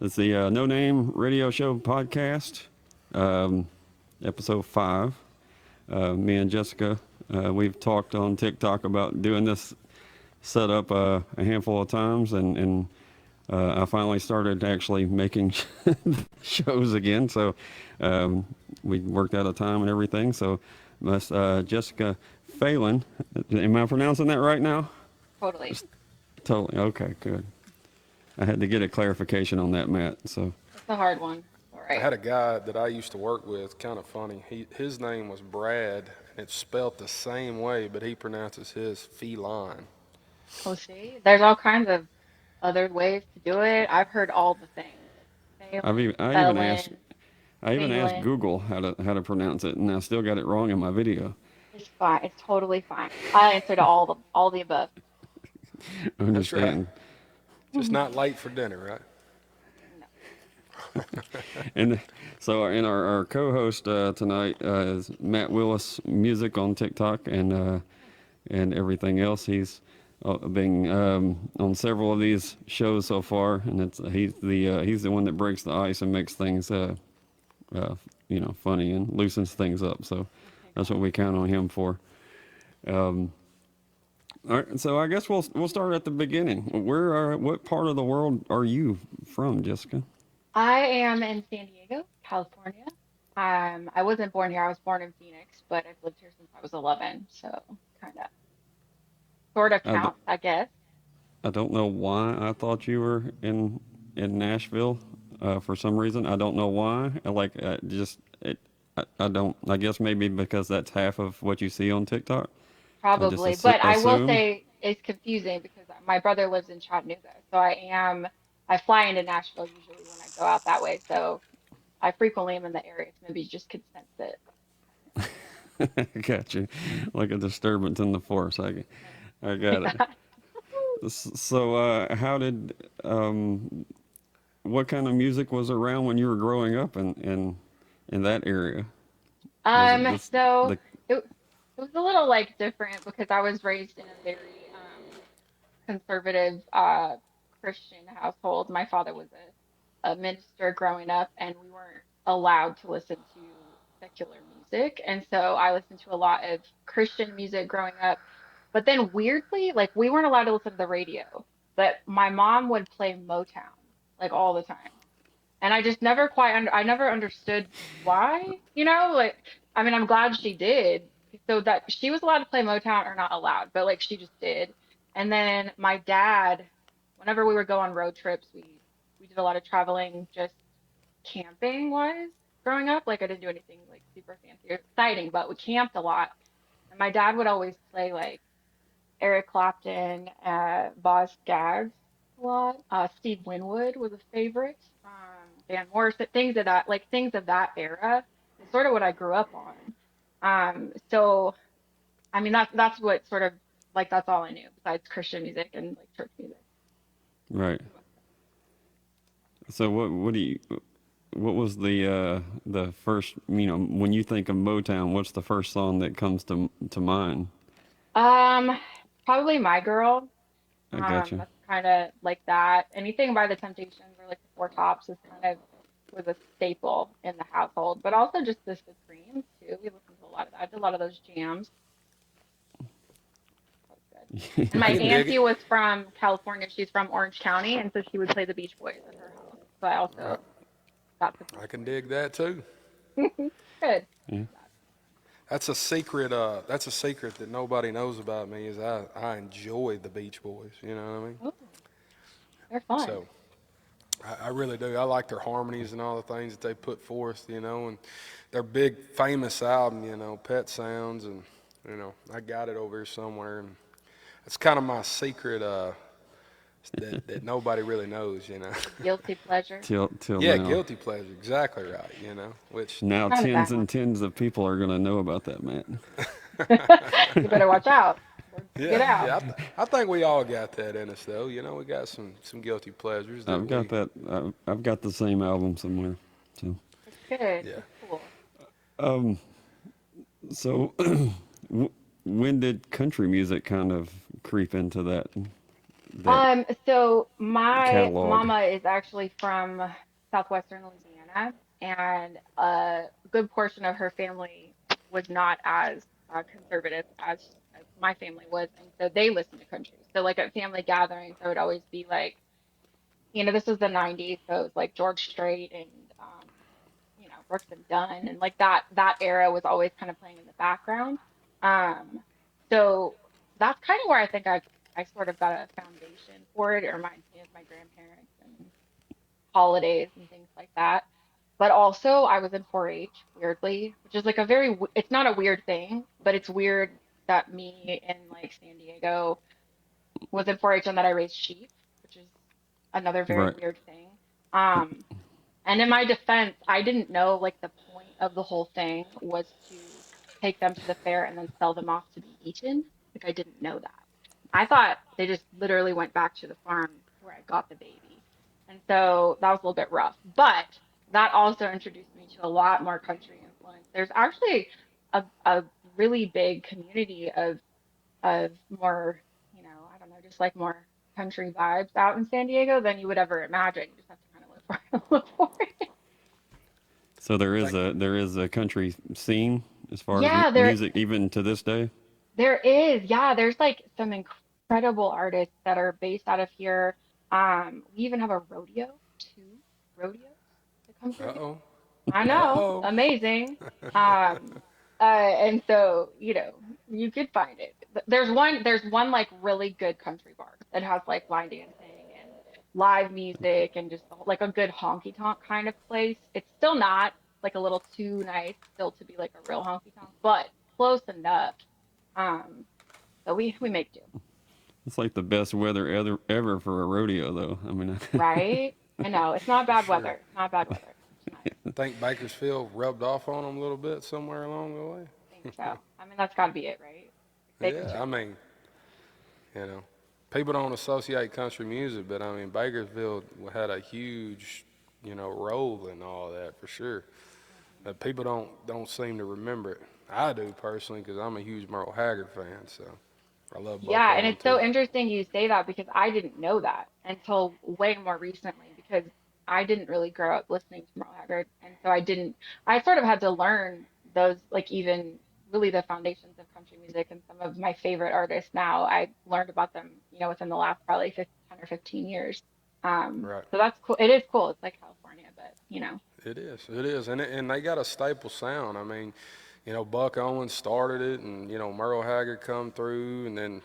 It's the No Name Radio Show podcast, episode 5. Me and Jessica, we've talked on TikTok about doing this setup a handful of times, and I finally started actually making shows again. So we worked out a time and everything. So Jessica Phelan, am I pronouncing that right now? Totally. Totally. Okay, good. I had to get a clarification on that, Matt. So It's a hard one. All I right. had a guy that I used to work with, kind of funny. His name was Brad, and it's spelt the same way, but he pronounces his Phelan. We'll see. There's all kinds of other ways to do it. I've heard all the things. Phelan, I even asked Felon, I even asked Phelan. Google how to pronounce it, and I still got it wrong in my video. It's fine. It's totally fine. I answer to all the above. I That's right. understand. Just not late for dinner, right? No. And so, our co-host tonight is Matt Willis Music on TikTok and everything else. He's been on several of these shows so far, and he's the one that breaks the ice and makes things uh, funny and loosens things up. So Okay, that's cool. what we count on him for. Um, all right, so I guess we'll start at the beginning. What part of the world are you from, Jessica? I am in San Diego, California. I wasn't born here. I was born in Phoenix, but I've lived here since I was 11, so kind of sort of I, d- counts, I guess. I don't know why I thought you were in Nashville for some reason. I don't know why. I don't. I guess maybe because that's half of what you see on TikTok. I just Probably, but I will assumed. say it's confusing because my brother lives in Chattanooga, so I fly into Nashville usually when I go out that way, so I frequently am in the area, so maybe you just could sense it. Got you, like a disturbance in the force. I got it. So, how did what kind of music was around when you were growing up in that area? Was it just So the it was a little like different because I was raised in a very conservative Christian household. My father was a minister growing up, and we weren't allowed to listen to secular music. And so I listened to a lot of Christian music growing up. But then weirdly, like we weren't allowed to listen to the radio, but my mom would play Motown like all the time. And I just never I never understood why, like I mean, I'm glad she did. So that she was allowed to play Motown or not allowed, but like she just did. And then my dad, whenever we would go on road trips, we did a lot of traveling just camping wise growing up. Like I didn't do anything like super fancy or exciting, but we camped a lot. And my dad would always play like Eric Clapton, Boz Scaggs a lot. Steve Winwood was a favorite. Van Morrison, things of that era is sort of what I grew up on. So I mean that's what sort of like that's all I knew besides Christian music and like church music. right? So what was the first, when you think of Motown, what's the first song that comes to mind? Um, Probably My Girl. I got you. That's kind of like that. Anything by the Temptations or like the Four Tops is kind of was a staple in the household, but also just the Supremes too. We listened to a lot of that. I did a lot of those jams. That was good. And my I can dig auntie it. was from California. She's from Orange County, and so she would play the Beach Boys at her house. So I I, also got the I Beach can dig that too. Boys. Good. Yeah. That's a secret. That's a secret that nobody knows about me. Is I enjoy the Beach Boys. You know what I mean? Oh, they're fun. So I really do. I like their harmonies and all the things that they put forth. And their big famous album. Pet Sounds, and I got it over here somewhere, and it's kind of my secret. That nobody really knows. Guilty pleasure. Till Yeah, now. guilty pleasure. Exactly right. Which Now Not a tens bad one. and tens of people are gonna know about that, Matt. You better watch out. Or get yeah, out. yeah. I think we all got that in us, though. We got some guilty pleasures that I've got we. that. I've got the same album somewhere. So, That's good. Yeah. That's cool. um, so when did country music kind of creep into that that So my catalog? mama is actually from southwestern Louisiana, and a good portion of her family was not as conservative as my family was, and so they listened to country. So like at family gatherings, I would always be like, this was the 90s, so it was like George Strait and Brooks and Dunn, and like that era was always kind of playing in the background. Um, so that's kind of where I think I sort of got a foundation for it. It reminds me of my grandparents and holidays and things like that. But also, I was in 4-H, weirdly, which is like it's not a weird thing, but it's weird that me in like San Diego was in 4-H and that I raised sheep, which is another very Right. weird thing. Um, and in my defense, I didn't know like the point of the whole thing was to take them to the fair and then sell them off to be eaten. Like I didn't know that. I thought they just literally went back to the farm where I got the baby. And so that was a little bit rough. But that also introduced me to a lot more country influence. There's actually a really big community of more, I don't know, just like more country vibes out in San Diego than you would ever imagine. You just have to kind of look for it. So Think there is a country scene as far as Yeah, music even to this day. there is. Yeah, there's like some incredible artists that are based out of here. We even have a rodeo, two rodeos that come through here. uh-oh. I know, Uh-oh. amazing. And so, you could find it. There's one like really good country bar that has like line dancing and live music and just like a good honky tonk kind of place. It's still not like a little too nice still to be like a real honky tonk, but close enough. Um, so we make do, It's like the best weather ever for a rodeo, though. I mean, right? I know it's not For bad sure. weather. It's not bad weather. It's nice. Think Bakersfield rubbed off on them a little bit somewhere along the way? I think so. I mean, that's got to be it, right? Steak and Yeah, I chips. mean, you know, people don't associate country music, but I mean, Bakersfield had a huge, role in all that for sure. Mhm. But people don't seem to remember it. I do personally because I'm a huge Merle Haggard fan, so I love Buck Yeah, and Owens it's too. so interesting you say that because I didn't know that until way more recently because I didn't really grow up listening to Merle Haggard, and so I sort of had to learn those, like even really the foundations of country music and some of my favorite artists now. I learned about them, within the last probably 10 or 15 years. Right. So that's cool. It is cool. It's like California, but It is. It is, and they got a staple sound. I mean, Buck Owens started it, and Merle Haggard come through, and then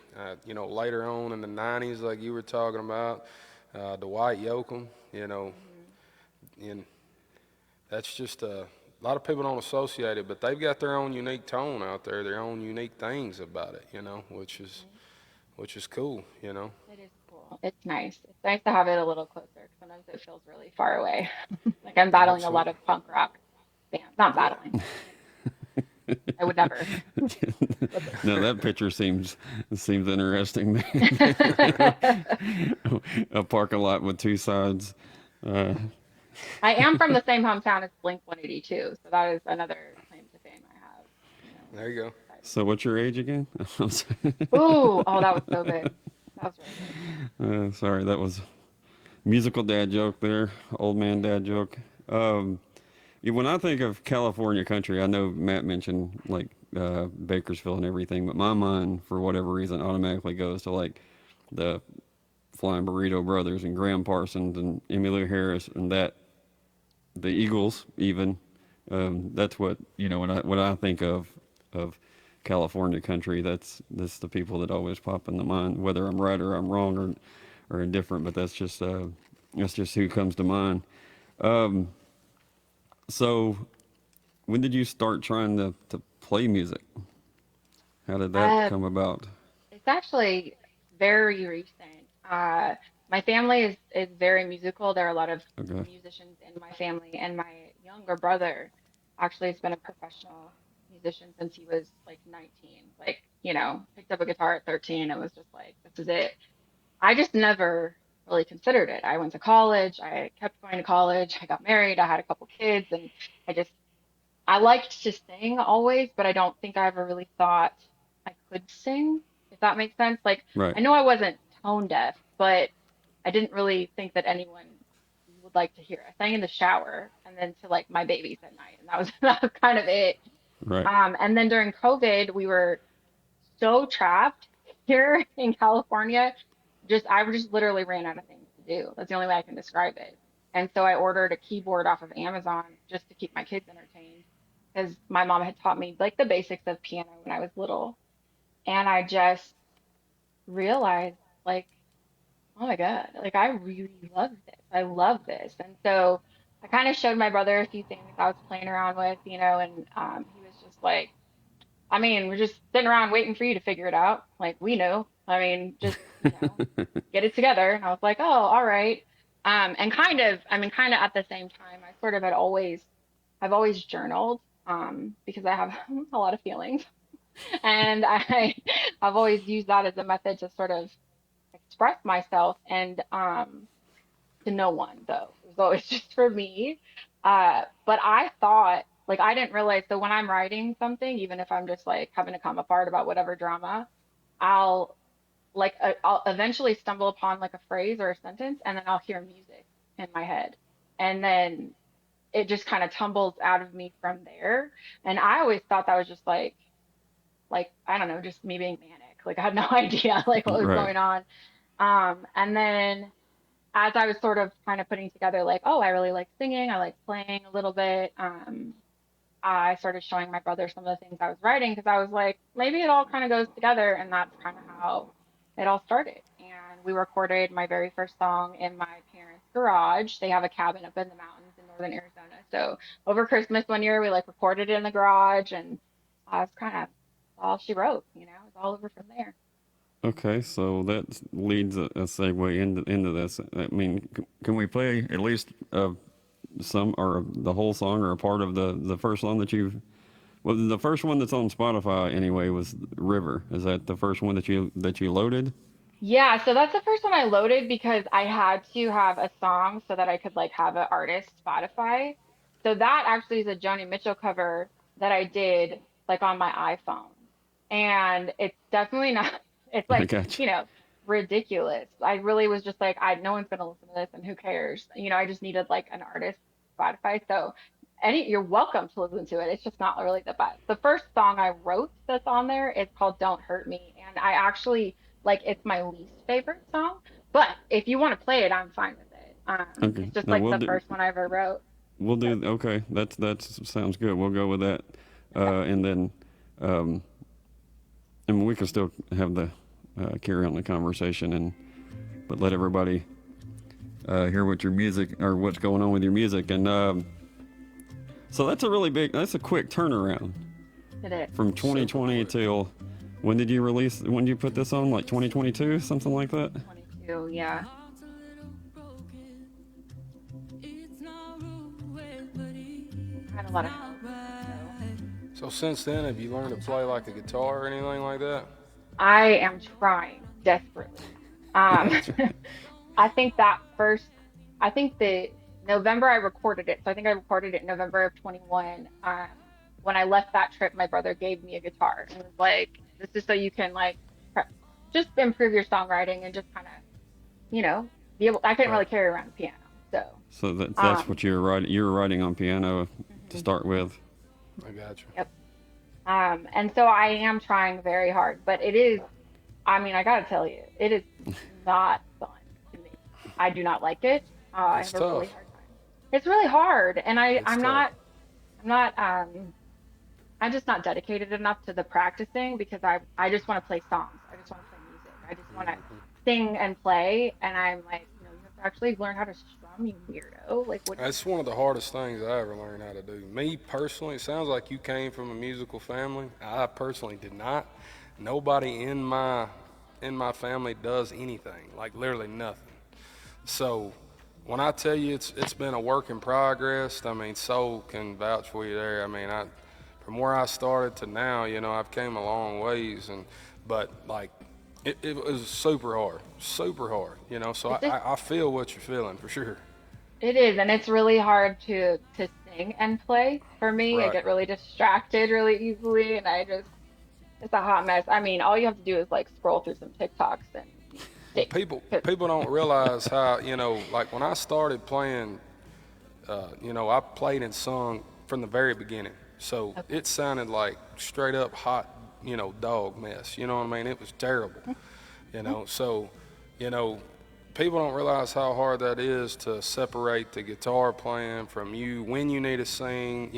later on in the '90s, like you were talking about, Dwight Yoakam. Mhm. And that's just a lot of people don't associate it, but they've got their own unique tone out there, their own unique things about it. Mhm. Which is cool. It is cool. It's nice. It's nice to have it a little closer because sometimes it feels really far away. Like I'm battling a lot Absolutely. of punk rock bands. Not Yeah. battling. I would never. no, that picture seems interesting. A parking lot with two sides. Uh, I am from the same hometown as Blink 182, so that is another claim to fame I have. There you go. Exciting. so, what's your age again? I'm sorry. Ooh, oh, that was so good. That was really good. Sorry, that was musical dad joke there, old man dad joke. Um, yeah, when I think of California country, I know Matt mentioned like Bakersfield and everything, but my mind, for whatever reason, automatically goes to like the Flying Burrito Brothers and Graham Parsons and Emmylou Harris and the Eagles even. That's what when I think of California country. That's the people that always pop in the mind, whether I'm right or I'm wrong or indifferent. But that's just who comes to mind. Um, so when did you start trying to play music? How did that Um, come about? it's actually very recent. My family is very musical. There are a lot of Okay. musicians in my family, and my younger brother actually has been a professional musician since he was like 19. Like, picked up a guitar at 13 and was just like, this is it. I just never really considered it. I went to college, I kept going to college, I got married, I had a couple kids, and I just I liked to sing always, but I don't think I ever really thought I could sing, if that makes sense. Like, Right. I know I wasn't tone deaf, but I didn't really think that anyone would like to hear it. I sang in the shower and then to like my babies at night, and that was that was kind of it. Right. And then during COVID, we were so trapped here in California. I just literally ran out of things to do. That's the only way I can describe it. And so I ordered a keyboard off of Amazon just to keep my kids entertained because my mom had taught me like the basics of piano when I was little. And I just realized like, oh my God, like I really love this. I love this. And so I kind of showed my brother a few things I was playing around with, and he was just like, I mean, we're just sitting around waiting for you to figure it out. Like, we know. I mean, just, get it together. And I was like, oh, all right. And kind of at the same time, I sort of I've always journaled, because I have a lot of feelings. And I've always used that as a method to sort of express myself and, to no one though. It was always just for me. But I thought, like, I didn't realize. So when I'm writing something, even if I'm just like having to come apart about whatever drama, I'll I'll eventually stumble upon like a phrase or a sentence, and then I'll hear music in my head, and then it just kind of tumbles out of me from there. And I always thought that was just like I don't know, just me being manic. Like I had no idea like what was Right. going on. And then as I was sort of kind of putting together, like, oh, I really like singing, I like playing a little bit, I started showing my brother some of the things I was writing because I was like, maybe it all kind of goes together. And that's kind of how it all started. And we recorded my very first song in my parents' garage. They have a cabin up in the mountains in northern Arizona. So over Christmas one year, we like recorded it in the garage, and that's kind of all she wrote, it's all over from there. Okay, so that leads a segue into this. I mean, can we play at least some or the whole song or a part of the first song that you? Well, the first one that's on Spotify anyway was River. Is that the first one that you loaded? Yeah, so that's the first one I loaded because I had to have a song so that I could like have an artist Spotify. So that actually is a Joni Mitchell cover that I did like on my iPhone. And it's definitely not, it's I like, got you. you know, ridiculous. I really was just like, no one's gonna listen to this and who cares? I just needed like an artist Spotify. So you're welcome to listen to it. It's just not really the best. The first song I wrote that's on there is called Don't Hurt Me. And I actually like it's my least favorite song, but if you want to play it, I'm fine with it. Okay, It's just no, like we'll the do. first one I ever wrote. We'll So do. Okay, that sounds good. We'll go with that, okay, and then, um, and we can still have the carry on the conversation but let everybody hear what your music or what's going on with your music. And so that's a quick turnaround it is from Super 2020 quick. till when did you release? When did you put this on? Like 2022, something like that. 22. Yeah. I had a lot of help. So So since then, have you learned to play like a guitar or anything like that? I am trying desperately. Um, Gotcha. I think that first, I think the November I recorded it. So I think I recorded it in November of 21. When I left that trip, my brother gave me a guitar and was like, this is so you can like just improve your songwriting and just kind of, be able, I couldn't Right. really carry around a piano. So, So that's um, what you were writing. You were writing on piano to mhm, start with. I got you. yep. And so I am trying very hard, but it is, I mean, I gotta tell you, it is not fun to me. I do not like it. I It's have a really tough. hard time. It's really hard, and It's tough. I'm not, I'm just not dedicated enough to the practicing because I just want to play songs. I just want to play music. I just want to sing and play, and I'm like, you have to actually learn how to strum, you weirdo. Like, what are you That's one of the hardest things I ever learned how to do. Me personally, it sounds like you came from a musical family. I personally did not. Nobody in my family does anything, like literally nothing. So when I tell you it's been a work in progress, I mean, Soul can vouch for you there. I mean, from where I started to now, I've came a long ways, but like it was super hard. So it's just I feel what you're feeling for sure. it is, and it's really hard to sing and play for me. I Right. get really distracted really easily, and it's a hot mess. I mean, all you have to do is like scroll through some TikToks and state. People don't realize how, like when I started playing, I played and sung from the very beginning. So Okay. it sounded like straight up hot, dog mess. You know what I mean? It was terrible. So, you know, people don't realize how hard that is to separate the guitar playing from you when you need to sing.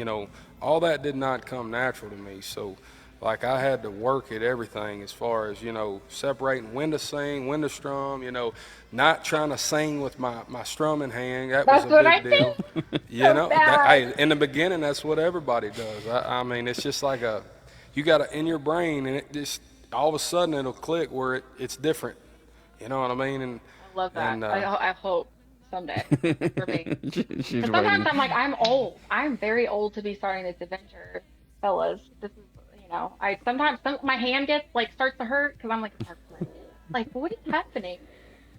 All that did not come natural to me. So, like, I had to work at everything as far as, separating when to sing, when to strum, not trying to sing with my strumming hand. That was That's a what I big think. deal. So bad. In the beginning, that's what everybody does. I mean, it's just like you got it in your brain, and it just, all of a sudden, it'll click where it's different. You know what I mean? I love that. And I hope someday for me. She's Because sometimes waiting. I'm like, I'm old. I'm very old to be starting this adventure, fellas. This is, I sometimes my hand gets like starts to hurt because I'm like, am I pregnant? Like, what is happening?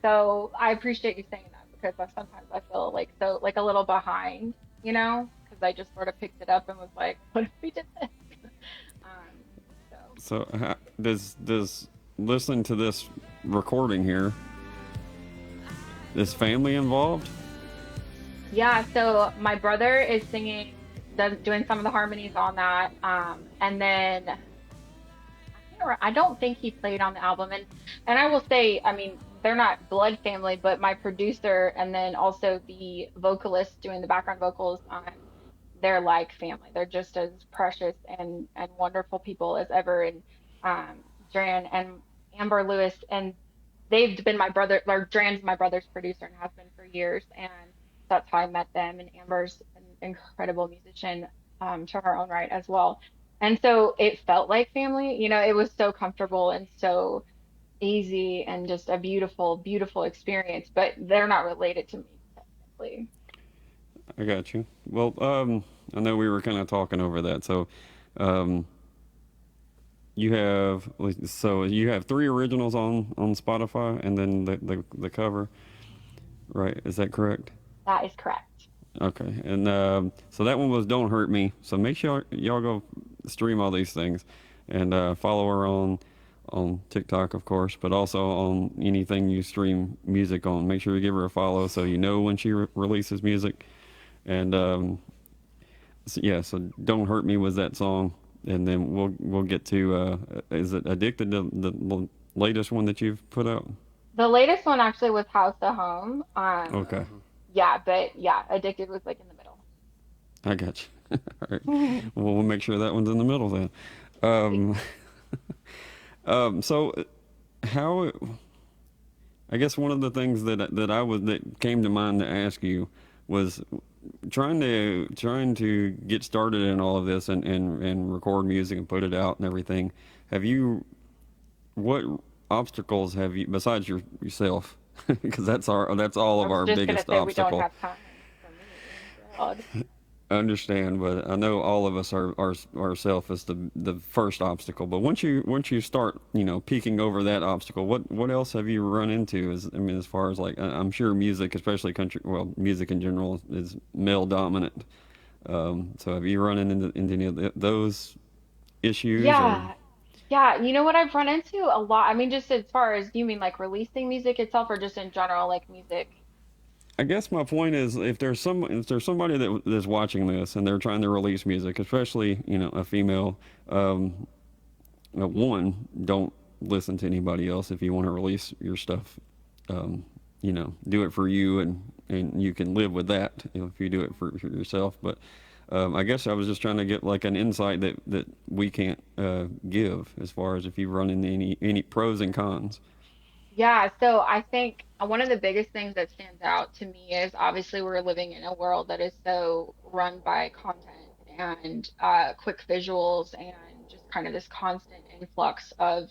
So I appreciate you saying that because sometimes I feel like so like a little behind, because I just sort of picked it up and was like, what if we did this? Um, so So does listening to this recording here, is family involved? yeah, so my brother is singing, doing some of the harmonies on that, and then I don't think he played on the album. And I will say, I mean, they're not blood family, but my producer and then also the vocalist doing the background vocals, they're like family. They're just as precious and wonderful people as ever. And Dran and Amber Lewis, and they've been my brother, or Dran's my brother's producer and has been for years. And that's how I met them. And Amber's an incredible musician, to her own right as well. And so it felt like family. It was so comfortable and so easy and just a beautiful, beautiful experience. But they're not related to me technically. I got you. Well, I know we were kind of talking over that. So, um, you have three originals on Spotify, and then the cover, right? Is that correct? That is correct. Okay, and so that one was "Don't Hurt Me." So make sure y'all go stream all these things, and follow her on TikTok, of course, but also on anything you stream music on. Make sure you give her a follow so you know when she releases music. And so, yeah, so "Don't Hurt Me" was that song, and then we'll get to is it "Addicted" the latest one that you've put out? The latest one actually was House to Home. Okay, Yeah, but yeah, Addicted was like in the middle. I got you. All right, well, we'll make sure that one's in the middle then. Um, so how I guess one of the things that came to mind to ask you was trying to get started in all of this and record music and put it out and everything. Have you what obstacles have you besides yourself? Because that's all I of was our just gonna biggest say we don't obstacle. have time for me. God. I understand, but I know all of us are ourself is the first obstacle. But once you start, peeking over that obstacle, what else have you run into? I mean, as far as like, I'm sure music, especially country, well, music in general is male dominant. So have you run into any of those issues or? Yeah, yeah. You know what I've run into a lot? I mean, just as far as you mean like releasing music itself or just in general, like music. I guess my point is, if there's somebody that's watching this and they're trying to release music, especially a female, one, don't listen to anybody else if you want to release your stuff. Um, do it for you, and you can live with that if you do it for yourself. But I guess I was just trying to get like an insight that we can't give as far as if you run into any pros and cons. Yeah, so I think one of the biggest things that stands out to me is obviously we're living in a world that is so run by content and quick visuals and just kind of this constant influx of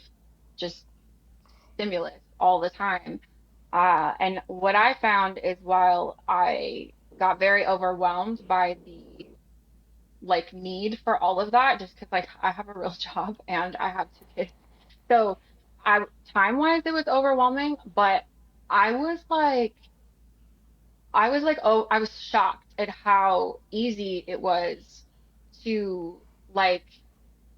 just stimulus all the time. And what I found is while I got very overwhelmed by the like need for all of that, just because like I have a real job and I have two kids. So I time wise it was overwhelming, but I was like oh, I was shocked at how easy it was to like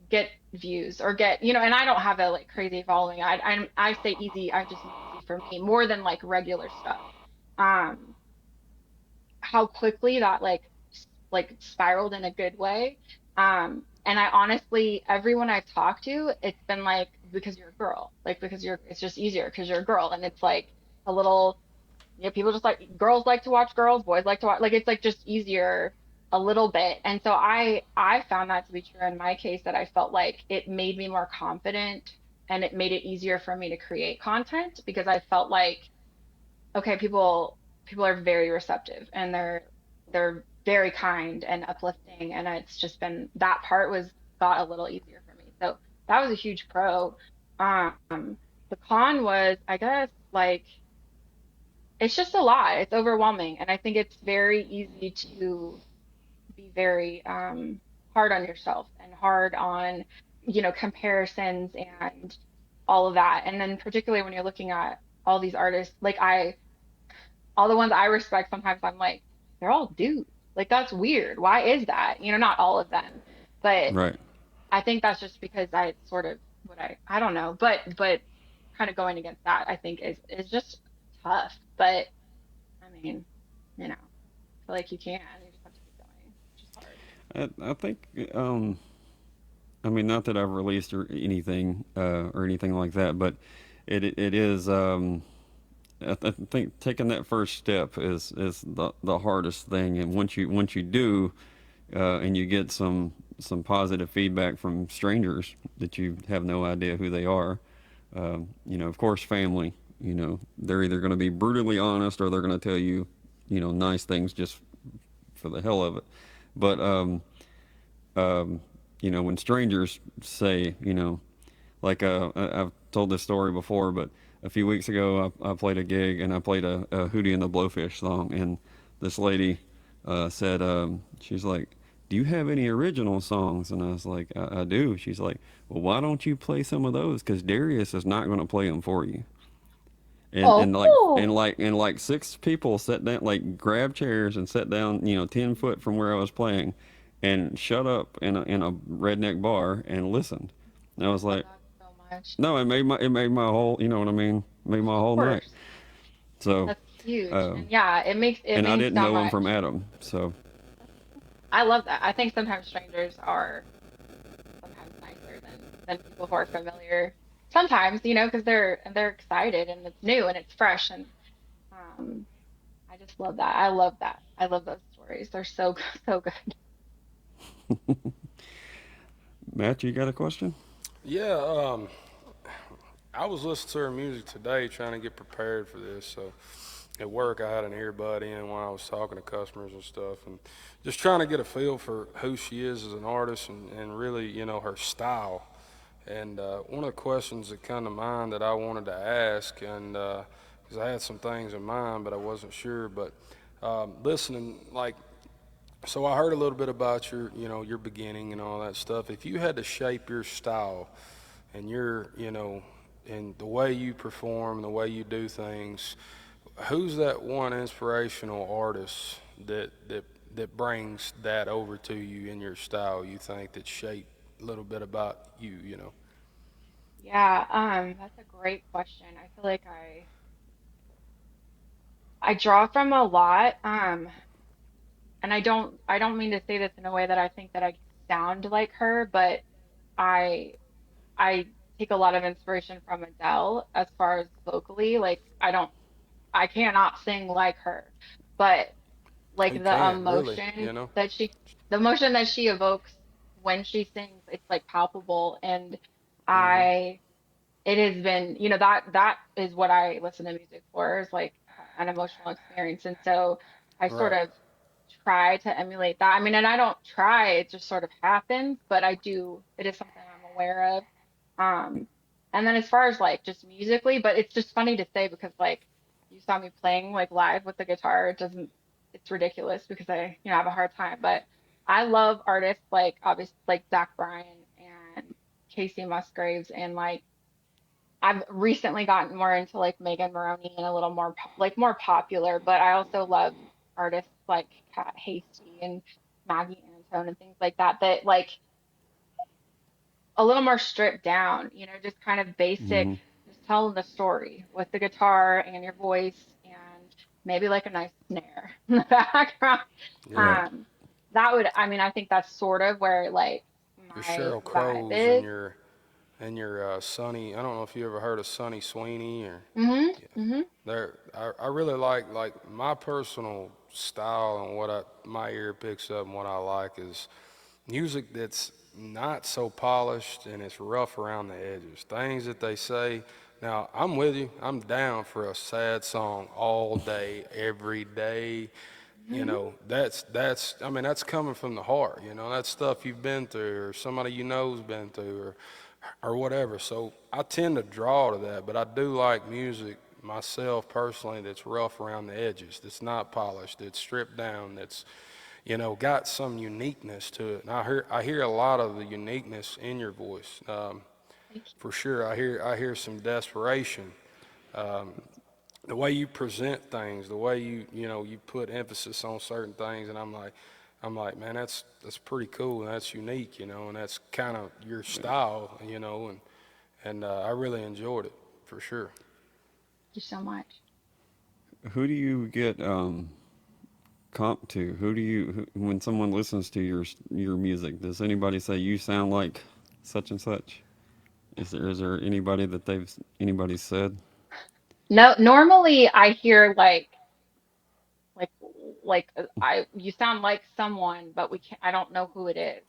get views or get, and I don't have a like crazy following. I say easy, I just mean easy for me more than like regular stuff. Um, how quickly that like spiraled in a good way. And I honestly, everyone I've talked to, it's been like because you're a girl, like because it's just easier because you're a girl, and it's like a little, people just like girls like to watch girls, boys like to watch, like it's like just easier a little bit. And so I found that to be true in my case, that I felt like it made me more confident and it made it easier for me to create content because I felt like okay, people are very receptive and they're very kind and uplifting, and it's just been that part was got a little easier for me. So that was a huge pro. The con was, I guess, like it's just a lot. It's overwhelming, and I think it's very easy to be very hard on yourself and hard on, comparisons and all of that. And then particularly when you're looking at all these artists, like all the ones I respect, sometimes I'm like, they're all dudes. Like that's weird. Why is that? Not all of them, but Right. I think that's just because I sort of what I don't know, but kind of going against that, I think is just tough. But I mean, I feel like you can. You just have to keep going, which is hard. I think, I mean, not that I've released or anything like that, but it is. I think taking that first step is the hardest thing, and once you do, and you get some positive feedback from strangers that you have no idea who they are, of course, family. They're either going to be brutally honest or they're going to tell you, nice things just for the hell of it. But um, when strangers say, like I've told this story before, but a few weeks ago I played a gig and I played a Hootie and the Blowfish song, and this lady said, she's like, "Do you have any original songs?" And I was like, I do." She's like, "Well, why don't you play some of those? Because Darius is not going to play them for you." And Oh, and like and like and like six people sat down, like grabbed chairs and sat down, 10 foot from where I was playing, and shut up in a redneck bar and listened. And I was I love like, that so much. no, it made my whole, you know what I mean, made my Of whole night. course. So, That's huge. um, And yeah, it and I means didn't so know him from much. Adam. So, I love that. I think sometimes strangers are sometimes nicer than people who are familiar. Sometimes, because they're excited and it's new and it's fresh, and um I just love that. I love that. I love those stories. They're so so good. Matt, you got a question? Yeah, I was listening to her music today, trying to get prepared for this. So at work, I had an earbud in when I was talking to customers and stuff, and just trying to get a feel for who she is as an artist and really, her style. And one of the questions that come to mind that I wanted to ask, and because I had some things in mind, but I wasn't sure, but listening, like, so I heard a little bit about your beginning and all that stuff. If you had to shape your style and and the way you perform, the way you do things, who's that one inspirational artist that brings that over to you in your style? You think that shape a little bit about you? Yeah, that's a great question. I feel like I draw from a lot. And I don't mean to say this in a way that I think that I sound like her, but I I take a lot of inspiration from Adele as far as vocally. Like I cannot sing like her, but like Who the can't really? the emotion that she evokes when she sings, it's like palpable. And Hmm. I it has been, that is what I listen to music for, is like an emotional experience. And so I sort Right. of try to emulate that. I mean, and I don't try, it just sort of happens, but it is something I'm aware of. Um, and then as far as like just musically, but it's just funny to say because like you saw me playing like live with the guitar, it's ridiculous because I, have a hard time, but I love artists like obviously like Zach Bryan and Casey Musgraves, and like I've recently gotten more into like Megan Maroney and a little more like more popular, but I also love artists like Kat Hasty and Maggie Antone and things like that, that like a little more stripped down, just kind of basic, Hmm. just telling the story with the guitar and your voice and maybe like a nice snare in the background. Yeah. Right. Um, that would, I mean, I think that's sort of where like Your my Sheryl vibe Crows is. and your Sonny. I don't know if you ever heard of Sonny Sweeney or Hmm. yeah. Hmm. I really like my personal style and what my ear picks up and what I like is music that's not so polished and it's rough around the edges. Things that they say. Now, I'm with you. I'm down for a sad song all day, every day. You Hmm. know, that's I mean, that's coming from the heart. You know, that's stuff you've been through or somebody you know's been through or whatever. So I tend to draw to that, but I do like music myself personally that's rough around the edges, that's not polished, that's stripped down, that's got some uniqueness to it. And I hear a lot of the uniqueness in your voice. Thank you. For sure, I hear some desperation. Um, the way you present things, the way you put emphasis on certain things, and I'm like, man, that's pretty cool and that's unique, and that's kind of your style, and I really enjoyed it for sure. Thank you so much. Who do you get comp to? When someone listens to your music, does anybody say you sound like such and such? Is there anybody that anybody said? No, normally I hear like I you sound like someone, but we can't, I don't know who it is.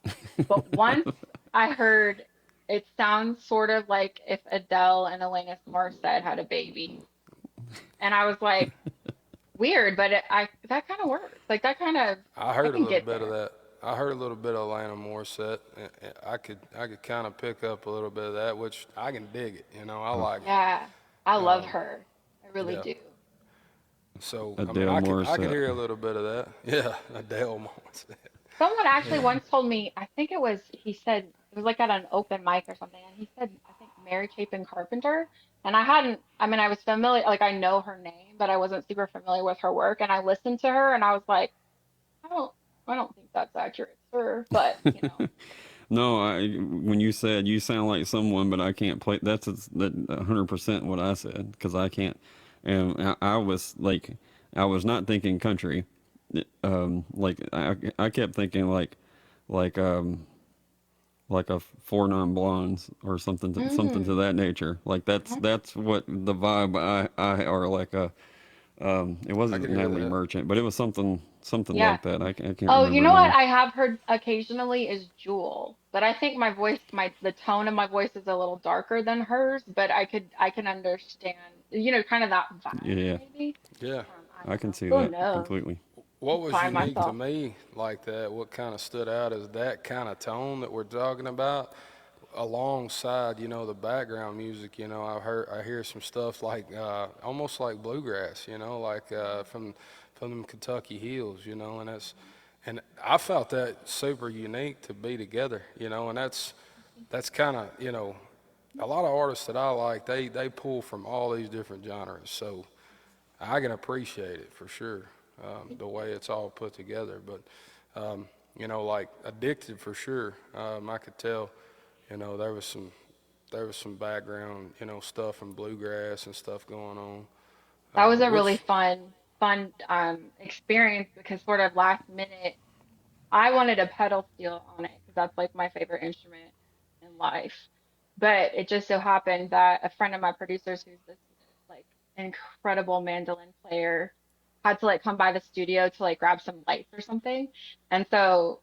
But once I heard it sounds sort of like if Adele and Alanis Morissette had a baby. And I was like, weird, but that kind of works. Like that kind of I I heard a can little get bit of there. that. I heard a little bit of Lana Morissette. I could kind of pick up a little bit of that, which I can dig it. I Oh, like Yeah. I it. love her. I really Yeah. do. So I mean, Adele I could Morissette. hear a little bit of that. Yeah, Adele Morissette. Someone actually Yeah. once told me, I think he said, it was like at an open mic or something, and he said, I think Mary Chapin Carpenter. And I mean, I was familiar, like I know her name, but I wasn't super familiar with her work. And I listened to her and I was like, I don't, I don't think that's accurate, sir. But, No, when you said you sound like someone, but I can't play. That 100% what I said because I can't. And I was like, I was not thinking country. Like I kept thinking like like a 4 non blondes or something to mm, that nature. Like mhm. that's what the vibe I or like a it I wasn't could hear Natalie that. Merchant, but it was something Yeah. like that. I can't Oh, you remember know what now. I have heard occasionally is Jewel, but I think my voice, the tone of my voice is a little darker than hers, but I can understand, kind of that vibe Yeah, maybe. Yeah. I I don't can know. see Who that knows? completely. What was Find unique to myself. me like that, what kind of stood out is that kind of tone that we're talking about alongside, the background music, I hear some stuff like almost like bluegrass, like from them Kentucky hills, and I felt that super unique to be together, and that's kind of, a lot of artists that I like, they pull from all these different genres. So I can appreciate it for sure, the way it's all put together. But like Addicted for sure, I could tell, there was some background, stuff and bluegrass and stuff going on, That was a really which fun experience because sort of last minute I wanted a pedal steel on it because that's like my favorite instrument in life. But it just so happened that a friend of my producers who's this like incredible mandolin player had to like come by the studio to like grab some lights or something. And so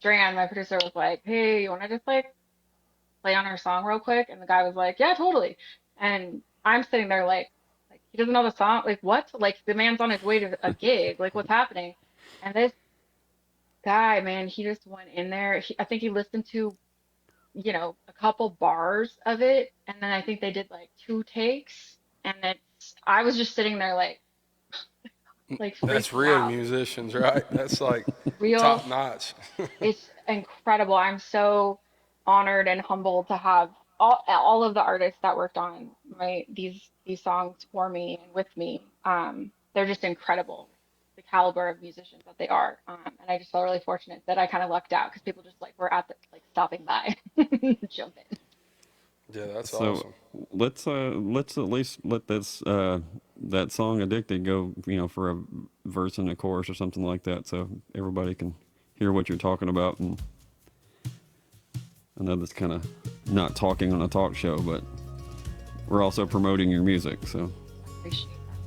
Dran, my producer, was like, "Hey, you want to just like play on our song real quick?" And the guy was like, "Yeah, totally." And I'm sitting there like he doesn't know the song. Like what? Like the man's on his way to a gig. Like what's happening? And this guy, man, he just went in there. I think he listened to, a couple bars of it, and then I think they did like two takes, and I was just sitting there like that's freaking real out. musicians, right? That's like Real, top notch. it's incredible. I'm so honored and humbled to have all of the artists that worked on these songs for me and with me. They're just incredible, the caliber of musicians that they are. And I just felt really fortunate that I kind of lucked out because people just like were at the like stopping by, jump in. Yeah, that's So awesome. let's at least let this that song "Addicted" go, for a verse and a chorus or something like that, so everybody can hear what you're talking about. And I know that's kind of not talking on a talk show, but we're also promoting your music. So I appreciate that.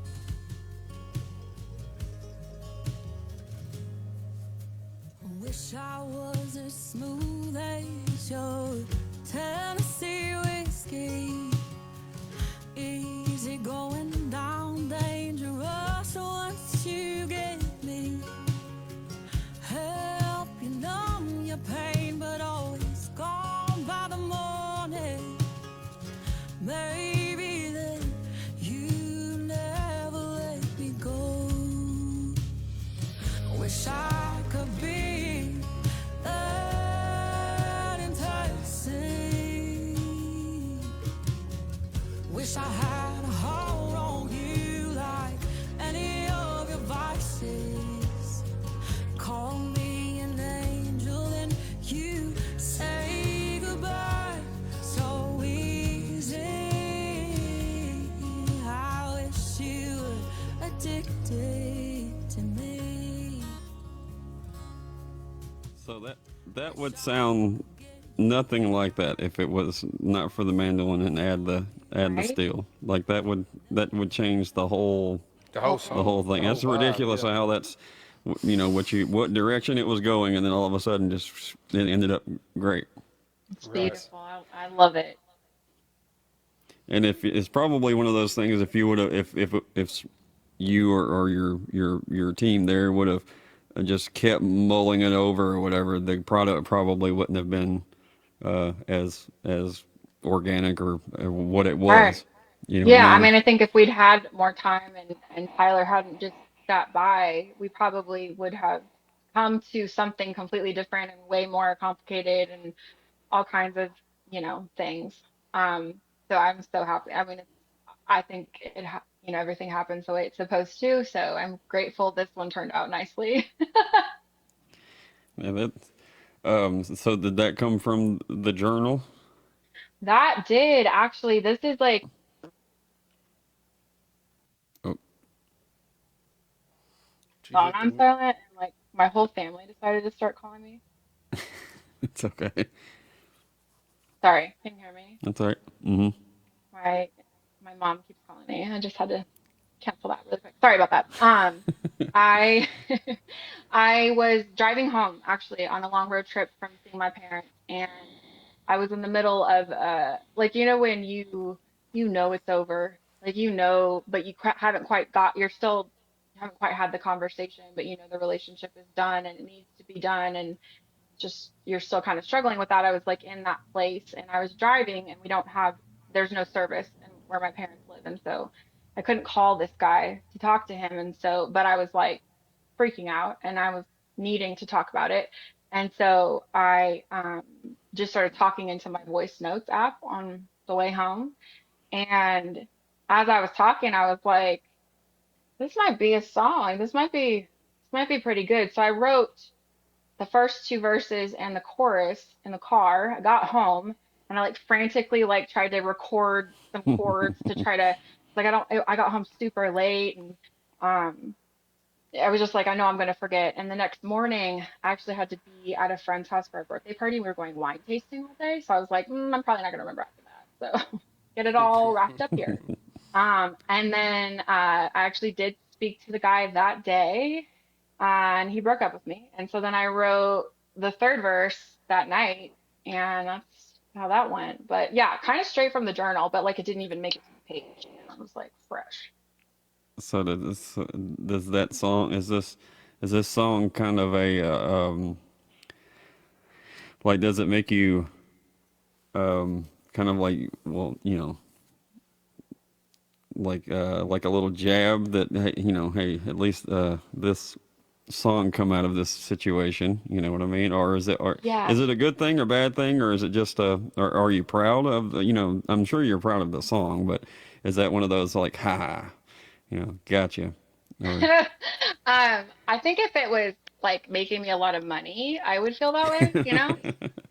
Wish I was as smooth as your Tennessee whiskey. Easy going down, dangerous once you get me. Help you numb your pain, but always gone by the morning. Maybe then you never let me go. Wish I could be that enticing. Wish I had a hold on you like any of your vices. Call me an angel and you say goodbye so easy. I wish you were addicted to me. so that would sound nothing like that if it was not for the mandolin and add the Right? steel. Like that would change The Whole whole thing. the song, whole the thing. whole That's vibe. ridiculous Yeah. how that's what direction it was going, and then all of a sudden just it ended up great. It's Right. beautiful. I love it. And if it's probably one of those things, if you would have, if you or your team there would have just kept mulling it over or whatever, the product probably wouldn't have been as organic or what it Right. was. You know what I Yeah, I mean? mean, I think if we'd had more time and Tyler hadn't just sat by, we probably would have come to something completely different and way more complicated and all kinds of, things. So I'm so happy. I mean, I think everything happens the way it's supposed to. So I'm grateful this one turned out nicely. And that. So did that come from the journal? That did actually. This is like, Oh, Did you oh, hit I'm the? silent, and like my whole family decided to start calling me. it's okay. Sorry, can you hear me? That's all right. Mm-hmm. My my mom keeps calling me. I just had to cancel that really quick. Sorry about that. I I was driving home actually on a long road trip from seeing my parents, and I was in the middle of like when you know it's over, like but haven't quite you haven't quite had the conversation, but the relationship is done and it needs to be done, and just you're still kind of struggling with that. I was like in that place and I was driving and there's no service and where my parents live. And so I couldn't call this guy to talk to him. And so, but I was like freaking out and I was needing to talk about it. And so I just started talking into my voice notes app on the way home. And as I was talking, I was like, this might be a song. This might be pretty good. So I wrote the first two verses and the chorus in the car. I got home and I like frantically like tried to record some chords to try to like I got home super late and um I was just like I know I'm gonna forget. And the next morning I actually had to be at a friend's house for a birthday party. We were going wine tasting all day. So I was like, I'm probably not gonna remember after that. So get it all wrapped up here. And then I actually did speak to the guy that day, and he broke up with me. And so then I wrote the third verse that night, and that's how that went. But yeah, kind of straight from the journal, but like it didn't even make it to the page. It was like fresh. So does that song is this song kind of a like does it make you kind of like well like a little jab that hey at least this song come out of this situation, you know what I mean? Or is Yeah. it a good thing or bad thing, or is it just or are you proud of I'm sure you're proud of the song, but is that one of those like ha gotcha or I think if it was like making me a lot of money, I would feel that way.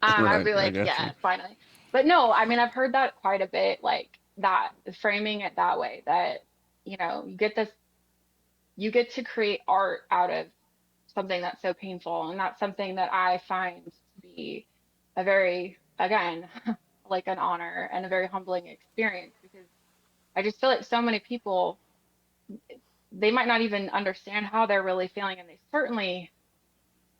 I'd right, be I like, gotcha. yeah, finally. But no, I mean, I've heard that quite a bit, like that, framing it that way, that, you get this, you get to create art out of something that's so painful. And that's something that I find to be a very, again, like an honor and a very humbling experience because I just feel like so many people, they might not even understand how they're really feeling, and they certainly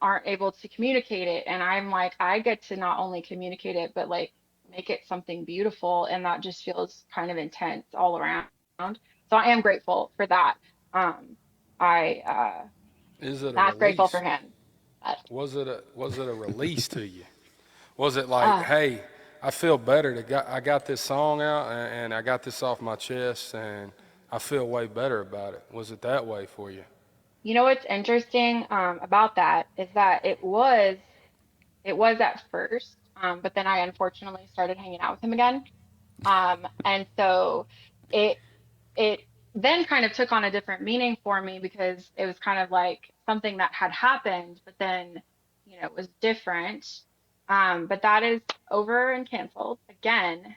aren't able to communicate it. And I'm like, I get to not only communicate it, but like make it something beautiful. And that just feels kind of intense all around. So I am grateful for that. I Is it a not grateful for release? him. But Was it a release to you? Was it like, uh, hey, I feel better I got this song out and I got this off my chest and I feel way better about it. Was it that way for you? you know what's interesting about that is that it was at first, but then I unfortunately started hanging out with him again. And so it it then kind of took on a different meaning for me because it was kind of like something that had happened, but then, it was different. But that is over and canceled again.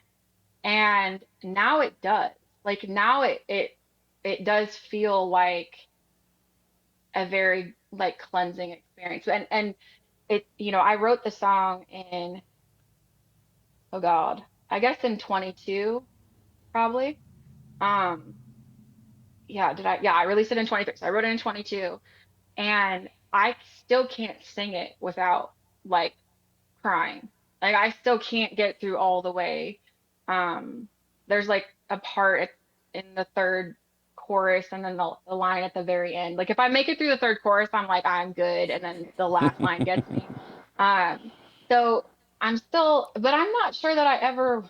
And now it does. Like now it does feel like a very like cleansing experience. And I wrote the song in, oh God, I guess in 22 probably. Um, yeah, yeah, I released it in 23. So I wrote it in 22 and I still can't sing it without like crying. Like I still can't get through all the way. Um, there's like a part in the third chorus and then the line at the very end. Like if I make it through the third chorus, I'm like, I'm good. And then the last line gets me. Um, so I'm still, but I'm not sure that I ever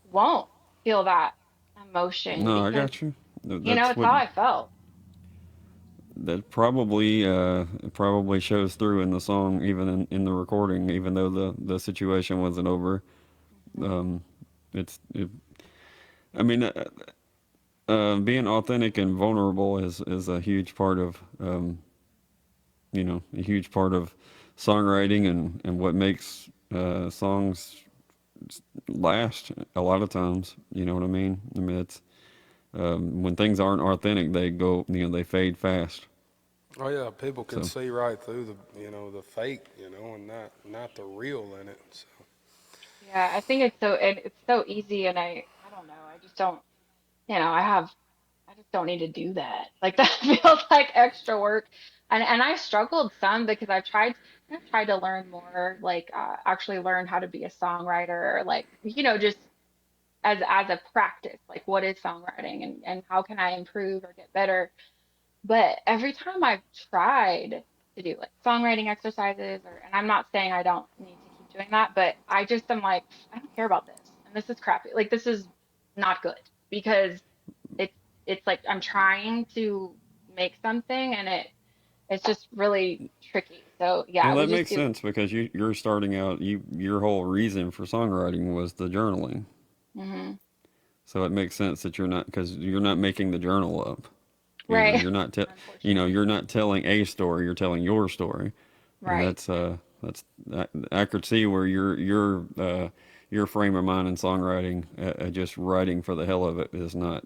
won't feel that emotion No, I because, got you. That's it's what how I felt. that probably shows through in the song, even in the recording, even though the situation wasn't over. Mhm. Um, it, I mean, being authentic and vulnerable is a huge part of a huge part of songwriting and what makes songs last a lot of times. You know what I mean? I mean, it's when things aren't authentic, they go, they fade fast. Oh yeah, people can So see right through the fake, and not the real in it. So Yeah, I think it's so easy and I don't know. I just don't, I just don't need to do that. Like that feels like extra work. And I struggled some because I've tried to learn more, like actually learn how to be a songwriter, like, just as a practice, like what is songwriting and how can I improve or get better? But every time I've tried to do like songwriting exercises, and I'm not saying I don't need to keep doing that, but I just am like, I don't care about this. And this is crappy. Like this is not good because it's it's like I'm trying to make something and it's just really tricky. So yeah, well, I would that just makes do. sense because you're starting out. Your whole reason for songwriting was the journaling. Hmm. So it makes sense that you're not making the journal up. Right. You're not Unfortunately. you're not telling a story. You're telling your story, and Right. that's I could see where your frame of mind in songwriting, just writing for the hell of it, is not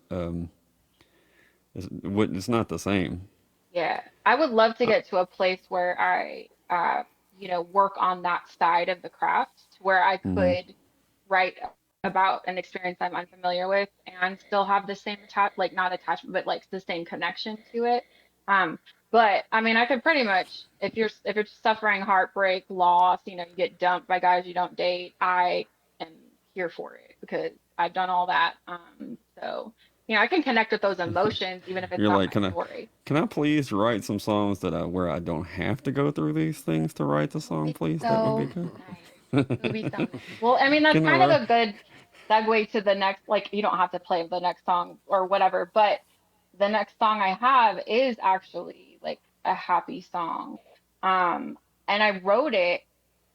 it's not the same. Yeah. I would love to get to a place where I work on that side of the craft to where I Mm-hmm. could write about an experience I'm unfamiliar with and still have the same like not attachment, but like the same connection to it. Um, but I mean, I could pretty much, if you're suffering heartbreak, loss, you get dumped by guys you don't date, I am here for it because I've done all that. So I can connect with those emotions even if it's You're not like, my story. can I please write some songs where I don't have to go through these things to write the It would song, be please? That would be so good. nice. It would be so nice. Well, I mean, that's Can I kind of learn? a good segue to the next, like, you don't have to play the next song or whatever, but the next song I have is actually like a happy song. Um, and I wrote it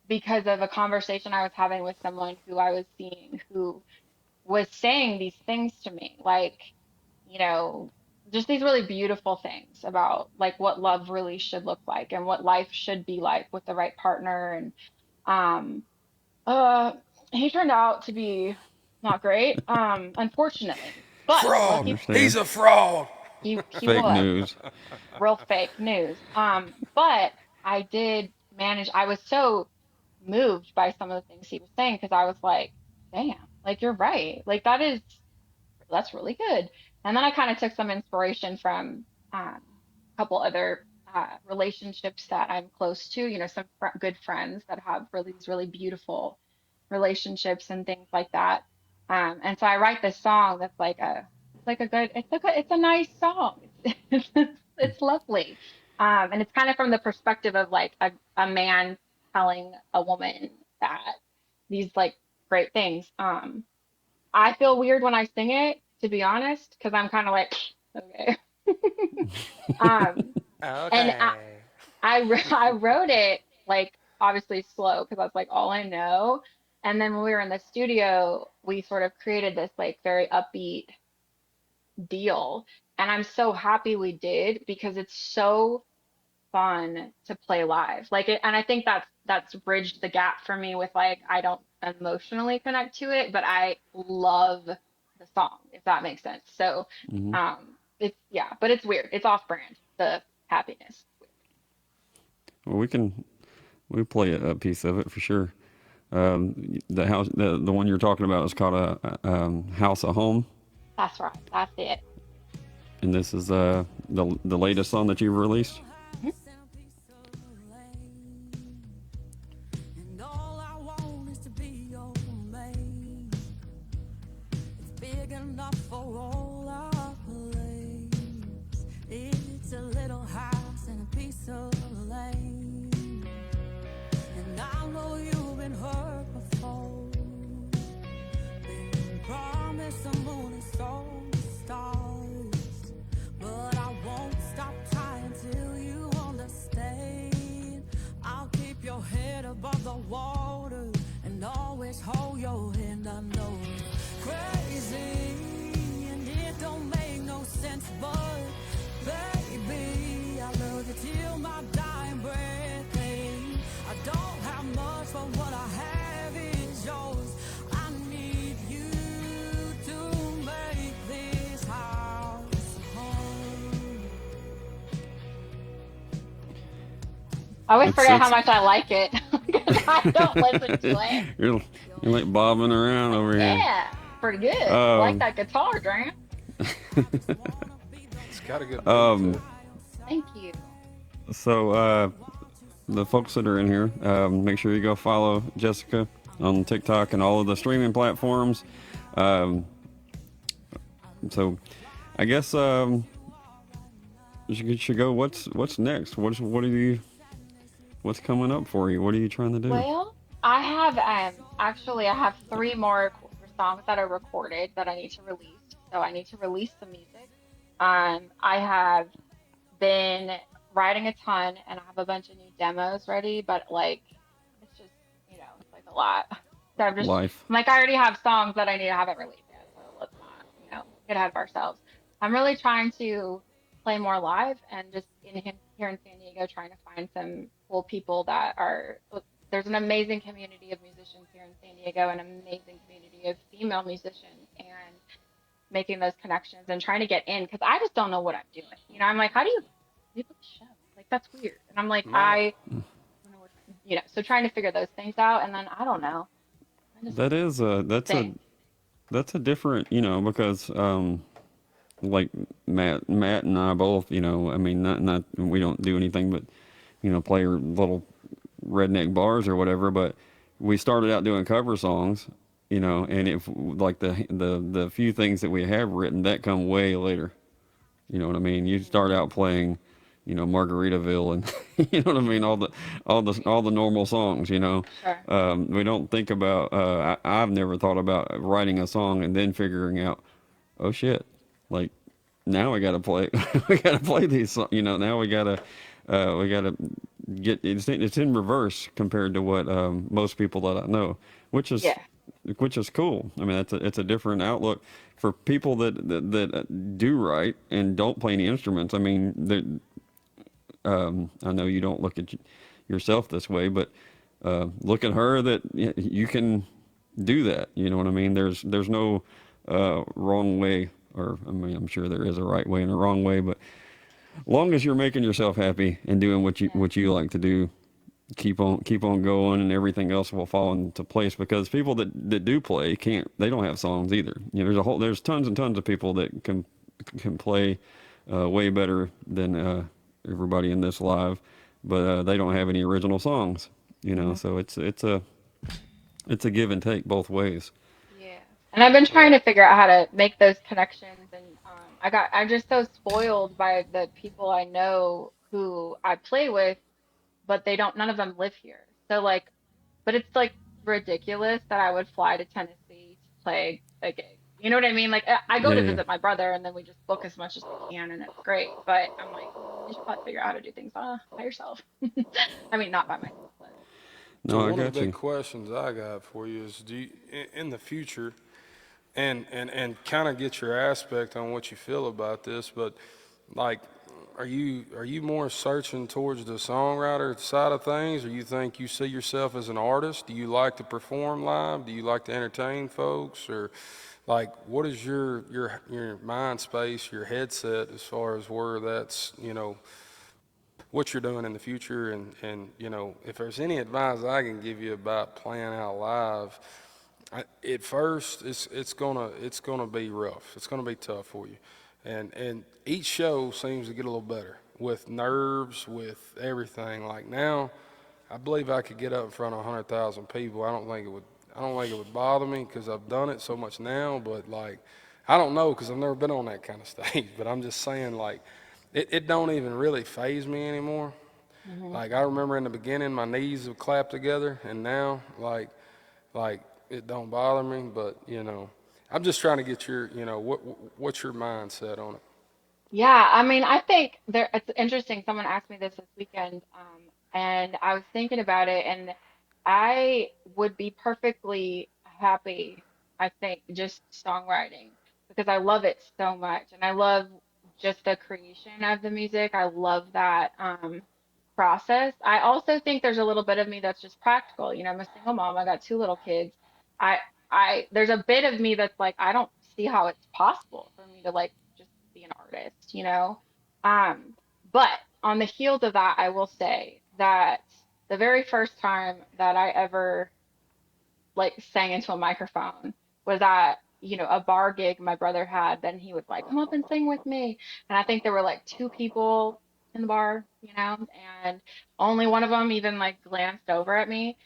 because of a conversation I was having with someone who I was seeing who was saying these things to me, like, you know, just these really beautiful things about like what love really should look like and what life should be like with the right partner. And um, uh, He turned out to be not great, unfortunately. But Fraud. lucky He's Understand? a fraud. he Fake was news. real fake news. But I did manage. I was so moved by some of the things he was saying because I was like, damn, like you're right. Like that's really good. And then I kind of took some inspiration from a couple other relationships that I'm close to, some good friends that have really these really beautiful relationships and things like that. And so I write this song that's like a good, it's a nice song. It's lovely. And it's kind of from the perspective of like a man telling a woman that these like great things. I feel weird when I sing it, to be honest, because I'm kind of like, okay. Um, and Okay. I wrote it like obviously slow because that's like all I know. And then when we were in the studio, we sort of created this like very upbeat deal. And I'm so happy we did because it's so fun to play live. Like it, and I think that's bridged the gap for me with like I don't emotionally connect to it, but I love the song, if that makes sense. So Hmm. it's yeah, but it's weird. It's off brand, the happiness. Well, we play a piece of it for sure. The one you're talking about is called a House of Home, That's right. That's it. and this is the latest song that you've released. Mhm. And all I want is to be your maid. It's big enough for all our plays. It's a little house and a piece of land. And I know you've been hurt before. Been promised the moon and so the stars. But I won't stop trying till you understand. I'll keep your head above the water and always hold your hand. I know it's crazy and it don't make no sense, but baby, I love you till my dying breath. And I don't have much, but what I have is yours. I need you to make this house home. I always It's forget how it's much I like it because I don't listen to it. you're you're like bobbing around over here. Yeah, pretty good. I like Um, that guitar, Dram. It's got a good beat to um, it. Thank you. so the folks that are in here, make sure you go follow Jessica on TikTok and all of the streaming platforms. Um, so I guess you should go. What's next? What's coming up for you? What are you trying to do? Well, I have actually I have three more songs that are recorded that I need to release. So I need to release some music. I have been writing a ton and I have a bunch of new demos ready, but like it's just, it's like a lot. So Life. I'm like I already have songs that I need to haven't released yet, so let's not, get ahead of ourselves. I'm really trying to play more live and just here in San Diego trying to find some cool people that are there's an amazing community of musicians here in San Diego, an amazing community of female musicians and making those connections and trying to get in because I just don't know what I'm doing. I'm like, how do you book a show? Like that's weird. And I'm like, Right. I don't know what, so trying to figure those things out. And then I don't know. I just That is a sing. that's a different, because like Matt and I both, I mean, not we don't do anything but play little redneck bars or whatever, but we started out doing cover songs, and if like the few things that we have written that come way later. You know what I mean? You start out playing, Margaritaville and you know what I mean, all the normal songs. Sure. We don't think about. I've never thought about writing a song and then figuring out, oh shit, like now we gotta play, we gotta play these songs. Now we gotta get it's in reverse compared to what most people that I know, which is Yeah. which is cool. I mean, it's a different outlook for people that do write and don't play any instruments. I mean, I know you don't look at yourself this way, but look at her that you can. do that. You know what I mean? There's no wrong way, or I mean, I'm sure there is a right way and a wrong way, but long as you're making yourself happy and doing Yeah. what you like to do, keep on going, and everything else will fall into place. Because people that do play can't, they don't have songs either. You know, there's tons and tons of people that can play way better than everybody in this live, but they don't have any original songs. You know, Hmm. so it's a give and take both ways. Yeah. And I've been trying Yeah. to figure out how to make those connections. And I'm just so spoiled by the people I know who I play with, but they don't, none of them live here. So like, but it's like ridiculous that I would fly to Tennessee to play a gig. You know what I mean? Like I go Yeah, to yeah. visit my brother and then we just book as much as we can and it's great. But I'm like, you should probably figure out how to do things by yourself. I mean, not by myself, but So No, I one of the got big you. questions I got for you is, do you, in the future, and kind of get your aspect on what you feel about this, but like, are you more searching towards the songwriter side of things, or you think you see yourself as an artist? Do you like to perform live? Do you like to entertain folks, or like what is your mind space, your headset as far as where that's what you're doing in the future, and if there's any advice I can give you about playing out live, at first it's gonna be rough. It's gonna be tough for you, and each show seems to get a little better with nerves, with everything. Like now, I believe I could get up in front of 100,000 people. I don't think it would bother me because I've done it so much now. But like, I don't know because I've never been on that kind of stage. But I'm just saying, like, it don't even really phase me anymore. hmm. Like I remember in the beginning, my knees would clap together, and now like it don't bother me. But I'm just trying to get your what's your mindset on it. Yeah, I mean, I think there it's interesting. Someone asked me this weekend, and I was thinking about it, and I would be perfectly happy, I think, just songwriting because I love it so much, and I love just the creation of the music. I love that process. I also think there's a little bit of me that's just practical. You know, I'm a single mom. I got two little kids. I there's a bit of me that's like, I don't see how it's possible for me to like just be an artist, you know? Um, but on the heels of that, I will say that the very first time that I ever like sang into a microphone was at, a bar gig my brother had. Then he was like, come up and sing with me. And I think there were like two people in the bar, and only one of them even like glanced over at me.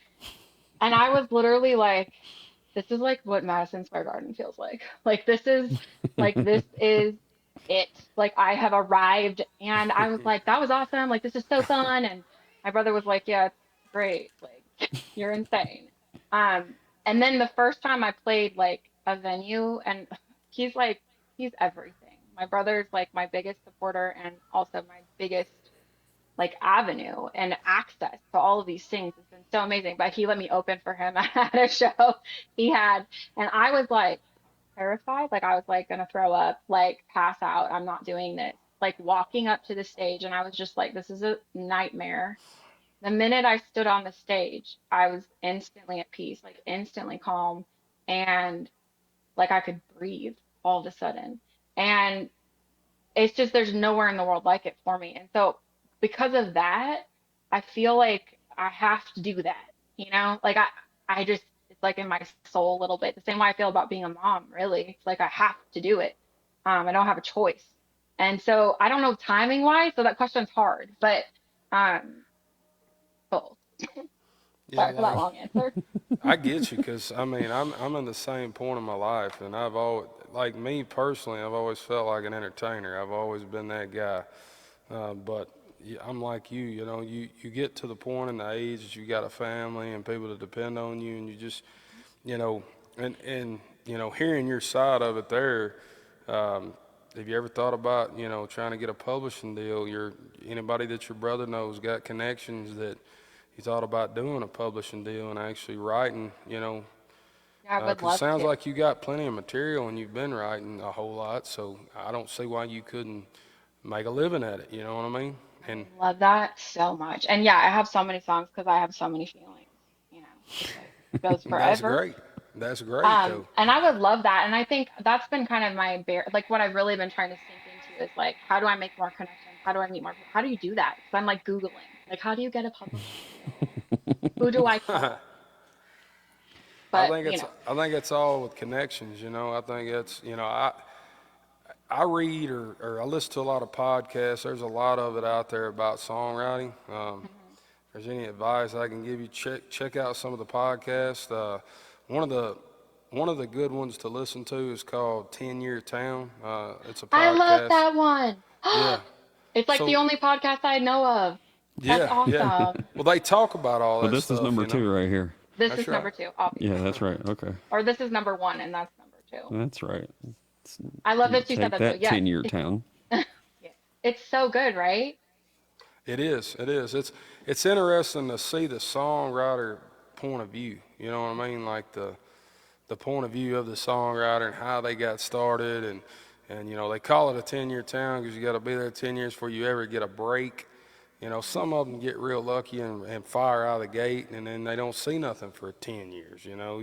And I was literally like, this is like what Madison Square Garden feels like. This is it. Like I have arrived. And I was like, that was awesome. Like this is so fun. And my brother was like, yeah, it's great. Like you're insane. Um, and then the first time I played like a venue and he's like he's everything. My brother's like my biggest supporter and also my biggest like avenue and access to all of these things has been so amazing. But he let me open for him at a show he had, and I was like terrified, like I was like gonna throw up, like pass out. I'm not doing this. Like walking up to the stage, and I was just like, this is a nightmare. The minute I stood on the stage, I was instantly at peace, like instantly calm, and like I could breathe all of a sudden. And it's just there's nowhere in the world like it for me. And so because of that, I feel like I have to do that, Like I just it's like in my soul a little bit. The same way I feel about being a mom, really. It's like I have to do it. I don't have a choice. And so I don't know timing wise, so that question's hard, but um both. Yeah, Sorry for that like long answer. I get you, cause I mean I'm in the same point in my life, and I've always like me personally, I've always felt like an entertainer. I've always been that guy. But yeah, I'm like you, you get to the point in the age that you got a family and people to depend on you, and you just, you know, and hearing your side of it there, um, have you ever thought about, trying to get a publishing deal? Anybody that your brother knows got connections that you thought about doing a publishing deal and actually writing, Yeah, I would 'cause it love sounds to. like you got plenty of material and you've been writing a whole lot, so I don't see why you couldn't make a living at it. You know what I mean? I And would love that so much. And yeah, I have so many songs because I have so many feelings, It's like goes that's forever. great. That's great though. And I would love that. And I think that's been kind of my like what I've really been trying to sink into is like, how do I make more connections? How do I meet more people? How do you do that? Because I'm like Googling, like, how do you get a publicist deal? Who do I call? But, I think it's all with connections, you know. I think it's, you know, I read or I listen to a lot of podcasts. There's a lot of it out there about songwriting. mhm. If there's any advice I can give you, check out some of the podcasts. One of the one of the good ones to listen to is called 10-Year Town. It's a I love podcast. that one. Yeah. It's like the So only podcast I know of. That's yeah. awesome. Well, they talk about all Well, that this is stuff, number you know. two right here. This That's is right. number two, Yeah, obviously. that's right. Okay, Or this is number one, and that's number two. that's right. I love that you said Take that though. that, Yes. 10-year town. Yeah. It's so good, right? It is. It is. It's interesting to see the songwriter point of view. You know what I mean? Like the point of view of the songwriter and how they got started, and you know they call it a 10-year town because you got to be there 10 years before you ever get a break. You know, some of them get real lucky and fire out of the gate, and then they don't see nothing for 10 years. You know,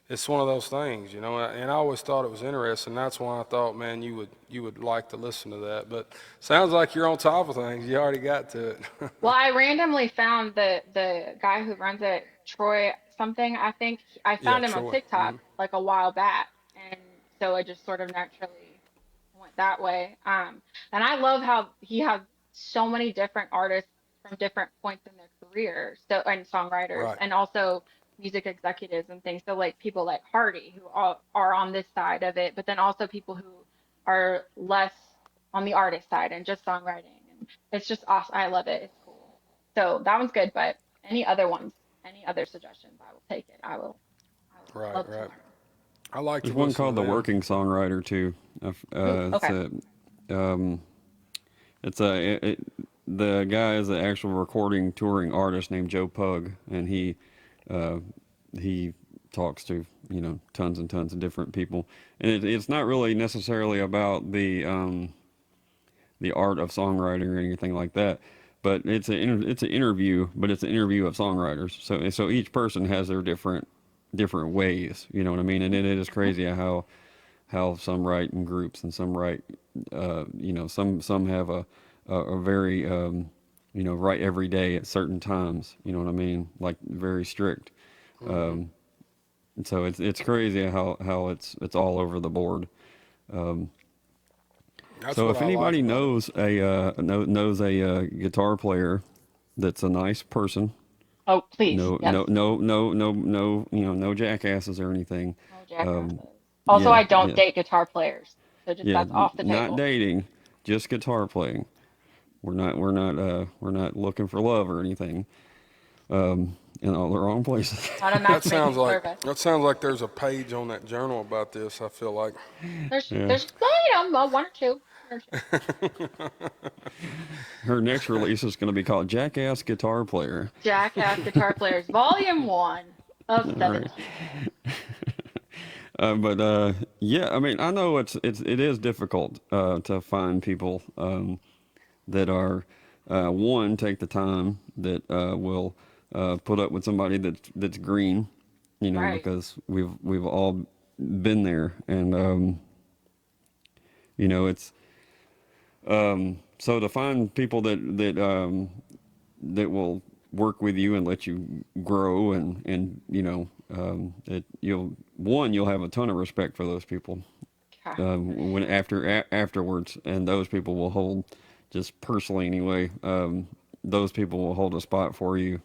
it's one of those things, you know, and I always thought it was interesting. That's why I thought, man, you would like to listen to that. But sounds like you're on top of things. You already got to it. Well, I randomly found the guy who runs it, Troy something. I think I Yeah, found him on Troy. TikTok like a while back, and so I just sort of naturally went that way. And I love how he has so many different artists from different points in their career, so and songwriters, Right. and also music executives and things. So like people like Hardy who are on this side of it, but then also people who are less on the artist side and just songwriting. And it's just awesome. I love it. It's cool. So that one's good, but any other ones, any other suggestions, I will take it. I will Right. love to Right. learn. I like to There's one listen to called The them. Working Songwriter too. Ooh, It's okay. um, the guy is an actual recording touring artist named Joe Pug, and uh, he talks to tons and tons of different people, and it's not really necessarily about the art of songwriting or anything like that, but it's an interview, but it's an interview of songwriters. So each person has their different ways. You know what I mean? And it is crazy how some write in groups and some write, some have a very, write every day at certain times. You know what I mean? Like very strict. Hmm. Um, and so it's crazy how it's all over the board. Um, That's so what if I like anybody about it. knows a guitar player that's a nice person, Oh, please. no Yes. no jackasses or anything. No Um, jackasses. Also, yeah, I don't yeah. date guitar players. So just Yeah, that's off the not table. dating, just guitar playing. We're not looking for love or anything. In all the wrong places. Not a That matchmaking sounds like service. there's a page on that journal about this. I feel like. Yeah. There's well, one or two. One or two. Her next release is going to be called Jackass Guitar Player. Jackass Guitar Players, Volume 1 of All right. 17. But yeah, I mean, I know it is difficult to find people that are one take the time that will put up with somebody that's green, Right. because we've all been there, and it's so to find people that will work with you and let you grow, and that you'll have a ton of respect for those people God, for when sure. afterwards, and those people will hold, just personally anyway, those people will hold a spot for you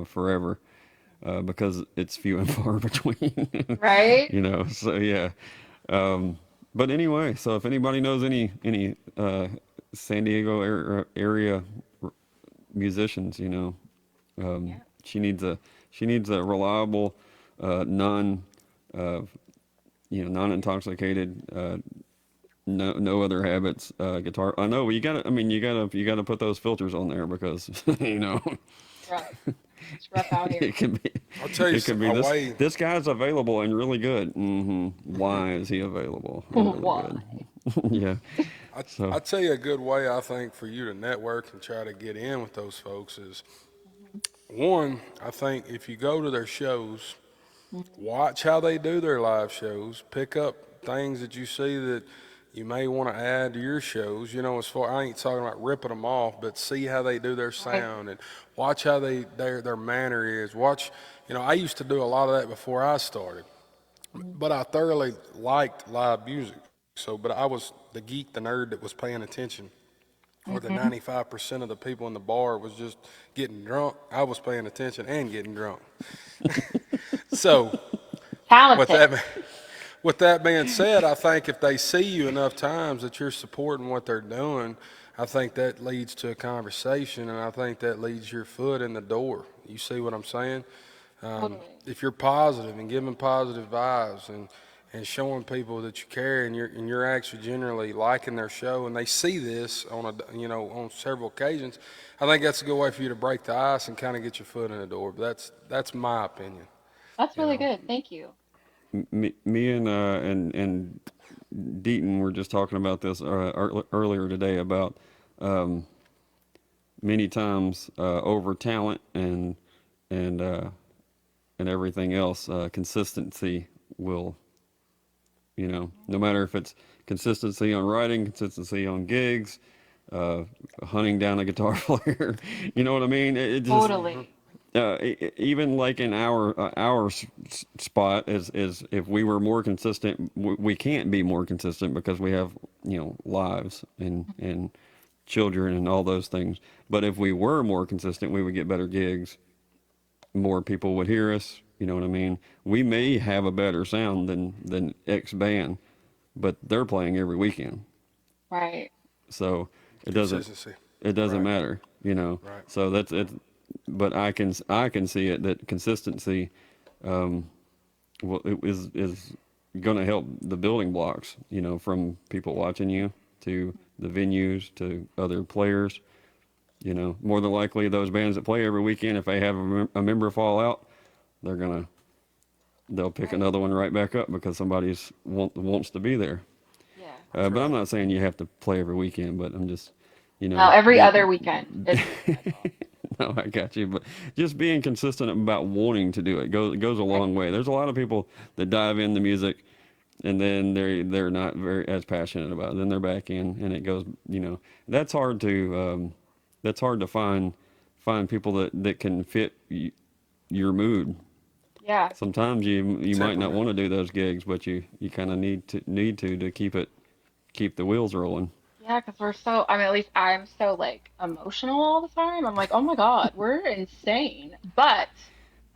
forever, because it's few and far between. Right? So yeah. But anyway, so if anybody knows any San Diego area musicians, Yeah. she needs a reliable, non uh, non intoxicated, no other habits guitar. I know you gotta put those filters on there, because It's rough. It's rough out here. it can be I'll tell you it could be a this way. this guy's available and really good. Why is he available and really Why? good? Yeah. So I'll tell you a good way I think for you to network and try to get in with those folks is Hmm. one. I think if you go to their shows, Watch how they do their live shows. Pick up things that you see that you may want to add to your shows. You know, as far I ain't talking about ripping them off, but see how they do their Right. sound and watch how their manner is. Watch, you know, I used to do a lot of that before I started, but I thoroughly liked live music. So, but I was the geek, the nerd that was paying attention. Or the 95% of the people in the bar was just getting drunk. I was paying attention and getting drunk. So, with Talented. that, with that being said, I think if they see you enough times that you're supporting what they're doing, I think that leads to a conversation, and I think that leads your foot in the door. You see what I'm saying? Totally. If you're positive and giving positive vibes and showing people that you care and you're actually generally liking their show, and they see this on on several occasions, I think that's a good way for you to break the ice and kind of get your foot in the door. But that's my opinion. That's You really know. good. Thank you. Me and Deaton were just talking about this earlier today about um, many times over talent and and everything else, consistency will, no matter if it's consistency on writing, consistency on gigs, uh, hunting down a guitar player, you know what I mean? It just Totally. even like in our spot is if we were more consistent, we can't be more consistent because we have lives and children and all those things. But if we were more consistent, we would get better gigs, more people would hear us. You know what I mean? We may have a better sound than X band, but they're playing every weekend, Right. so it doesn't Consistency. it doesn't Right. matter. Right. So that's it. But I can see it that consistency um, is going to help the building blocks. From people watching you to the venues to other players. More than likely those bands that play every weekend, if they have a member fall out, they'll pick Right. another one right back up because somebody's wants to be there. Yeah. That's But I'm right. not saying you have to play every weekend. But I'm just, No, every be, other weekend is good. That's all. no, I got you. But just being consistent about wanting to do it goes a Right. long way. There's a lot of people that dive in the music and then they're not very as passionate about it. Then they're back in, and it goes. That's hard to find people that can fit your mood. Yeah. Sometimes you might not Temperament. want to do those gigs, but you kind of need to keep the wheels rolling. Yeah, because we're so, I mean, at least I'm so like emotional all the time. I'm like, oh my God, we're insane. But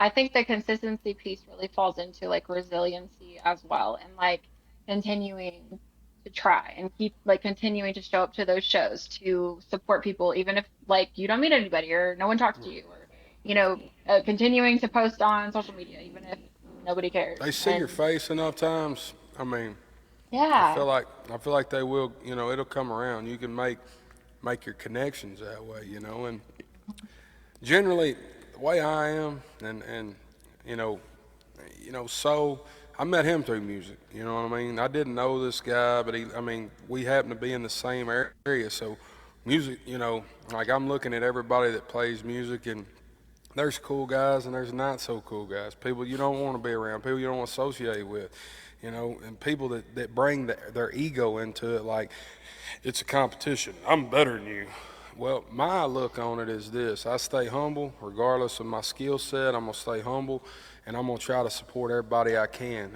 I think the consistency piece really falls into like resiliency as well and like continuing to try and keep like continuing to show up to those shows to support people, even if like you don't meet anybody or no one talks to you or, continuing to post on social media, even if nobody cares. They see your And face enough times. I mean, I yeah, feel like I feel like they will. You know, it'll come around. You can make your connections that way. You know, and generally the way I am, and you know, so I met him through music. You know what I mean? I didn't know this guy, but I mean, we happen to be in the same area. So music, like I'm looking at everybody that plays music, and there's cool guys and there's not so cool guys. People you don't want to be around, people you don't want to associate with, and people that bring their ego into it like it's a competition. I'm better than you. Well, my look on it is this: I stay humble, regardless of my skill set. I'm gonna stay humble, and I'm gonna try to support everybody I can,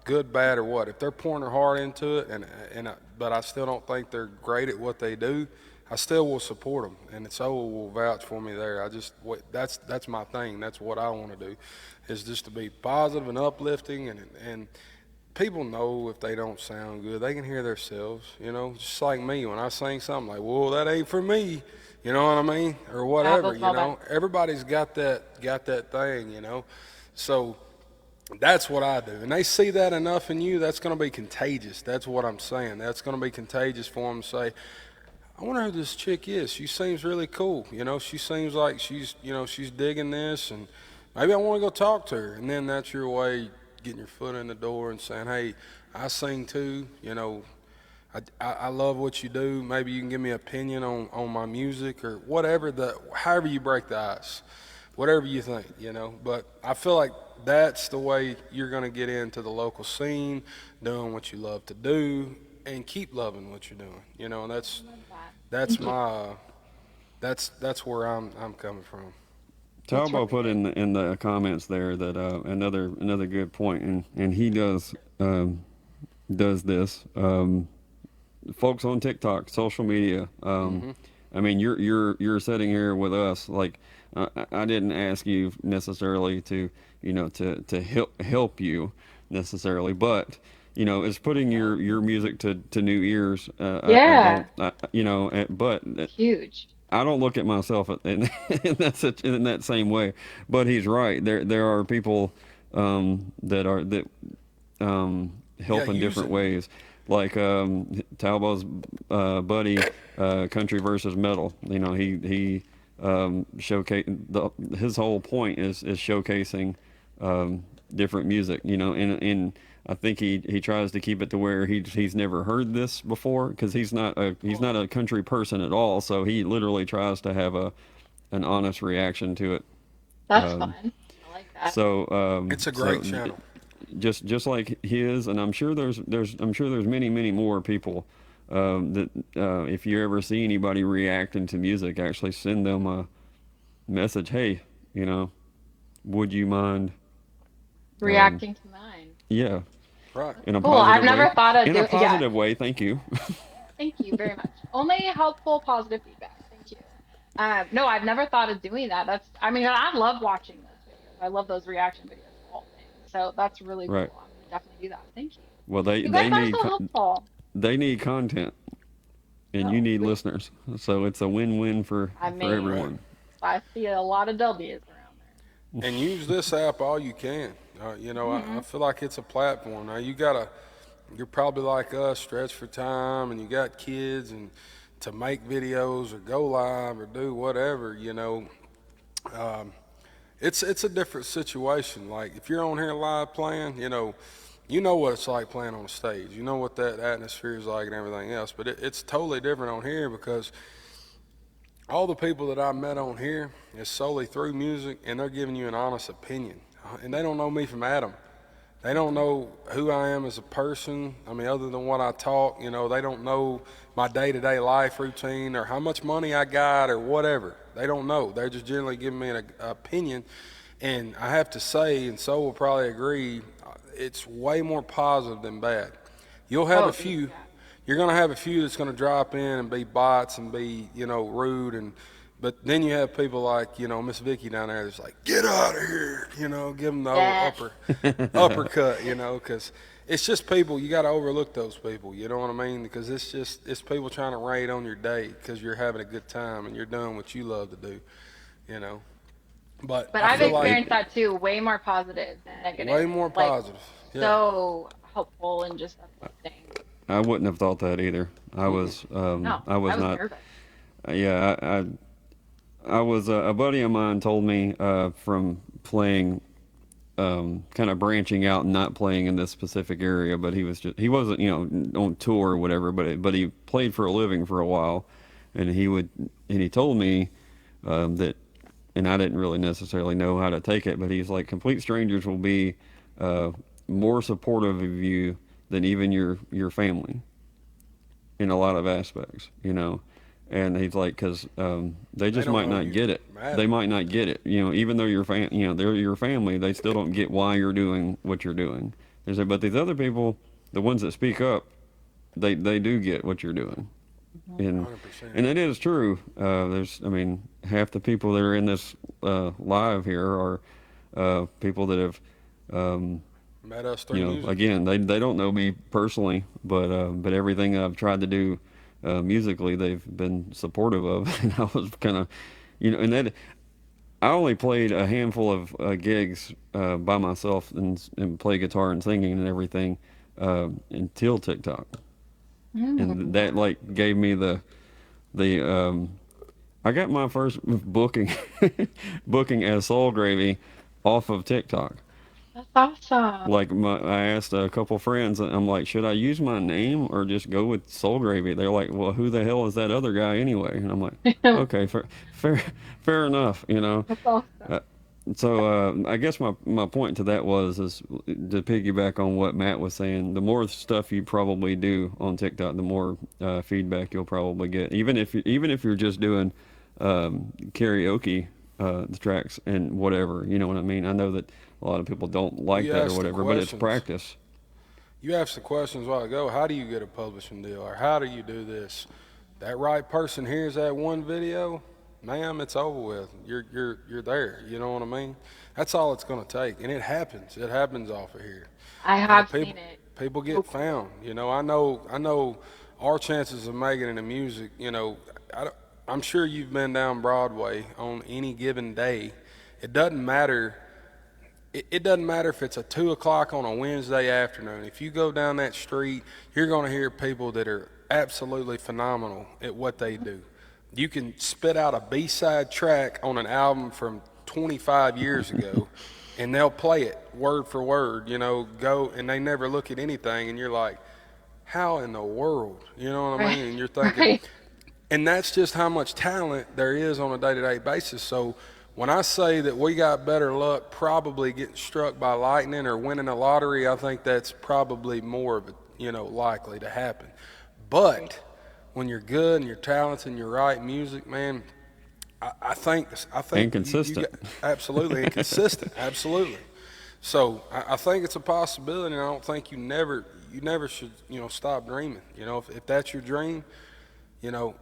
good, bad, or what. If they're pouring their heart into it, but I still don't think they're great at what they do, I still will support them, and so will vouch for me there. That's my thing. That's what I want to do, is just to be positive and uplifting, and people know if they don't sound good, they can hear themselves, just like me. When I sing something like, well, that ain't for me, you know what I mean? Or yeah, whatever, they'll smell that. everybody's got that thing, so that's what I do. And they see that enough in you, that's going to be contagious. That's what I'm saying. That's going to be contagious for them to say, I wonder who this chick is. She seems really cool. She seems like she's digging this, and maybe I want to go talk to her. And then that's your way getting your foot in the door and saying, hey, I sing too. I love what you do. Maybe you can give me an opinion on my music or whatever, however you break the ice. whatever you think, you know. But I feel like that's the way you're going to get into the local scene, doing what you love to do, and keep loving what you're doing, you know. And that's I love that. that's Thank you. my that's where I'm coming from. That's Talbot really put good. in the comments there that another good point, and he does this. Folks on TikTok, social media. Hmm. I mean, you're sitting here with us. Like, I didn't ask you necessarily to to help you necessarily, but it's putting your music to new ears. I Yeah, don't, but huge. I don't look at myself in that same way. But he's right. There are people that Yeah, help in use different it. ways. Like Talbot's buddy, Country versus Metal. He showcase his whole point is showcasing different music. And I think he tries to keep it to where he's never heard this before, because he's not a country person at all. So he literally tries to have an honest reaction to it. That's Um, fun. I like that. It's a so great channel. just like his, and I'm sure there's many more people that if you ever see anybody reacting to music, actually send them a message. Hey, would you mind? Um, Reacting to mine. yeah, Right. That's in a cool. I've positive way. never thought of In a doing, yeah, positive way. Thank you. thank you very much. Only helpful, positive feedback. Thank you. No, I've never thought of doing that. I mean, I love watching those videos. I love those reaction videos of all things. So that's really Right. cool. I'm gonna definitely do that. Thank you. Well, they You guys they are need so helpful. they need content, and you Oh, need sweet. listeners. So it's a win-win I for mean, Right. everyone. I see a lot of W's around And use this app all you can. You know, there. I feel like it's a platform. Now you're probably like us, stretched for time, and you got kids, and to make videos or go live or do whatever, um, it's a different situation. Like if you're on here live playing, you know what it's like playing on a stage. You know what that atmosphere is like and everything else. But it's totally different on here because all the people that I met on here is solely through music, and they're giving you an honest opinion. And they don't know me from Adam. They don't know who I am as a person. I mean, other than what I talk, they don't know my day-to-day life routine or how much money I got or whatever. They don't know. They're just generally giving me an opinion. And I have to say, and so will probably agree, it's way more positive than bad. You'll have Oh, a few. yeah. You're going to have a few that's going to drop in and be bots and be, rude, but then you have people like, Miss Vicky down there that's like, get out of here, give them the old Yeah. uppercut, because it's just people. You got to overlook those people. You know what I mean? Because it's people trying to raid on your day because you're having a good time and you're doing what you love to do, you know. But But I I've feel like experienced that too, way more positive than way negative. more Like positive. Yeah. so helpful and just uplifting. I wouldn't have thought that either. I Mm-mm. was No, I was I was not. nervous. Yeah, I was a buddy of mine told me from playing, kind of branching out and not playing in this specific area, but he wasn't on tour or whatever, but he played for a living for a while, and he told me that, and I didn't really necessarily know how to take it, but he's like, complete strangers will be uh, more supportive of you than even your family in a lot of aspects, and he's like, because they They just don't might know not you get it. They matter. might not get it, even though they're your family, they still don't get why you're doing what you're doing. They say, but these other people, the ones that speak up, they do get what you're doing, and 100%. and it is true. I mean, half the people that are in this live here are people that have. Met us through music. Again, they don't know me personally, but everything I've tried to do musically, they've been supportive of, and I was kind of, and that I only played a handful of gigs by myself and play guitar and singing and everything until TikTok, and Mm. that like gave me the I got my first booking booking as Soul Gravy off of TikTok. That's awesome. Like I asked a couple friends, and I'm like, should I use my name or just go with Soul Gravy? They're like, well, who the hell is that other guy anyway? And I'm like, okay, fair, fair enough, you know. That's awesome. Uh, so I guess my point to that is to piggyback on what Matt was saying. The more stuff you probably do on TikTok, the more feedback you'll probably get. Even if you're just doing karaoke the tracks and whatever, you know what I mean. I know that a lot of people don't like You that or asked the whatever, but it's questions. practice. You asked the questions a while ago. How do you get a publishing deal, or how do you do this? That right person hears that one video, ma'am, it's over with. You're there. You know what I mean? That's all it's going to take, and it happens. It happens off of here. I have People seen it. people So get cool. found. You know, I know our chances of making it in music. You know, I'm sure you've been down Broadway on any given day. It doesn't matter. It doesn't matter if it's a 2 o'clock on a Wednesday afternoon. If you go down that street, you're going to hear people that are absolutely phenomenal at what they do. You can spit out a B-side track on an album from 25 years ago, and they'll play it word for word, you know, go, and they never look at anything, and you're like, how in the world? You know what I Right. mean? And you're thinking, Right. and that's just how much talent there is on a day-to-day basis. So when I say that we got better luck probably getting struck by lightning or winning a lottery, I think that's probably more of it, you know, likely to happen. Right. But when you're good and you're talented and you write music, man, I think And you got consistent. absolutely inconsistent, absolutely. So I think it's a possibility, and I don't think you never should, you know, stop dreaming. You know, if that's your dream, you know,